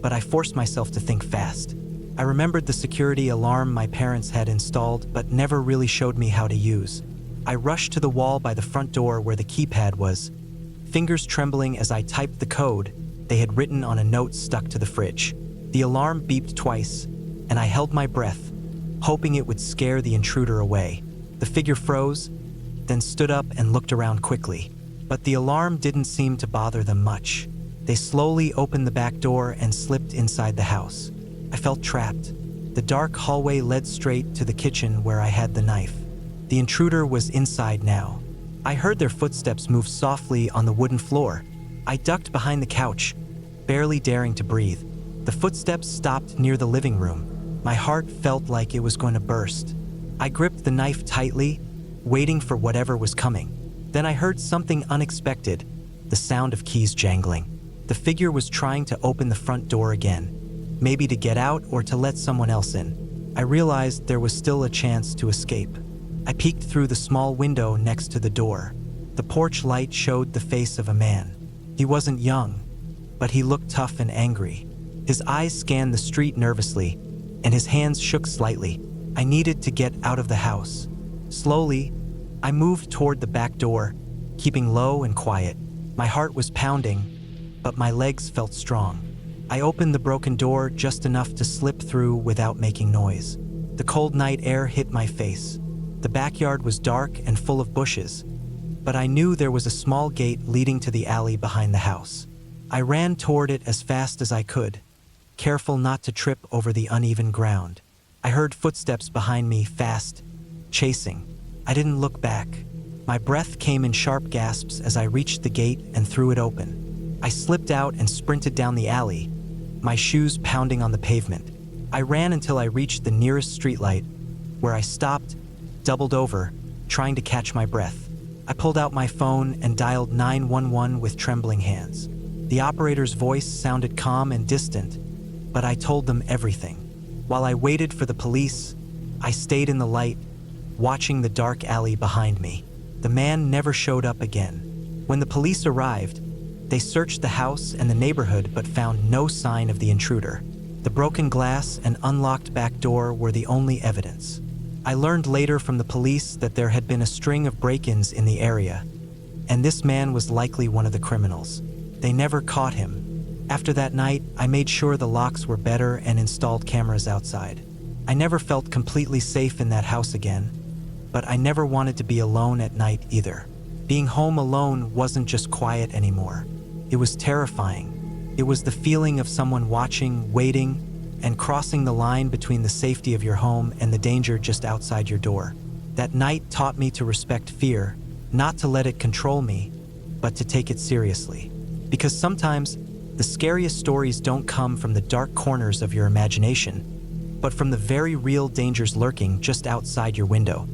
but I forced myself to think fast. I remembered the security alarm my parents had installed but never really showed me how to use. I rushed to the wall by the front door where the keypad was, fingers trembling as I typed the code they had written on a note stuck to the fridge. The alarm beeped twice, and I held my breath, hoping it would scare the intruder away. The figure froze, then stood up and looked around quickly. But the alarm didn't seem to bother them much. They slowly opened the back door and slipped inside the house. I felt trapped. The dark hallway led straight to the kitchen where I had the knife. The intruder was inside now. I heard their footsteps move softly on the wooden floor. I ducked behind the couch, barely daring to breathe. The footsteps stopped near the living room. My heart felt like it was going to burst. I gripped the knife tightly, waiting for whatever was coming. Then I heard something unexpected, the sound of keys jangling. The figure was trying to open the front door again, maybe to get out or to let someone else in. I realized there was still a chance to escape. I peeked through the small window next to the door. The porch light showed the face of a man. He wasn't young, but he looked tough and angry. His eyes scanned the street nervously, and his hands shook slightly. I needed to get out of the house. Slowly, I moved toward the back door, keeping low and quiet. My heart was pounding, but my legs felt strong. I opened the broken door just enough to slip through without making noise. The cold night air hit my face. The backyard was dark and full of bushes, but I knew there was a small gate leading to the alley behind the house. I ran toward it as fast as I could, careful not to trip over the uneven ground. I heard footsteps behind me, fast, chasing. I didn't look back. My breath came in sharp gasps as I reached the gate and threw it open. I slipped out and sprinted down the alley, my shoes pounding on the pavement. I ran until I reached the nearest streetlight, where I stopped, doubled over, trying to catch my breath. I pulled out my phone and dialed 911 with trembling hands. The operator's voice sounded calm and distant, but I told them everything. While I waited for the police, I stayed in the light, watching the dark alley behind me. The man never showed up again. When the police arrived, they searched the house and the neighborhood but found no sign of the intruder. The broken glass and unlocked back door were the only evidence. I learned later from the police that there had been a string of break-ins in the area, and this man was likely one of the criminals. They never caught him. After that night, I made sure the locks were better and installed cameras outside. I never felt completely safe in that house again, but I never wanted to be alone at night either. Being home alone wasn't just quiet anymore. It was terrifying. It was the feeling of someone watching, waiting, and crossing the line between the safety of your home and the danger just outside your door. That night taught me to respect fear, not to let it control me, but to take it seriously. Because sometimes, the scariest stories don't come from the dark corners of your imagination, but from the very real dangers lurking just outside your window.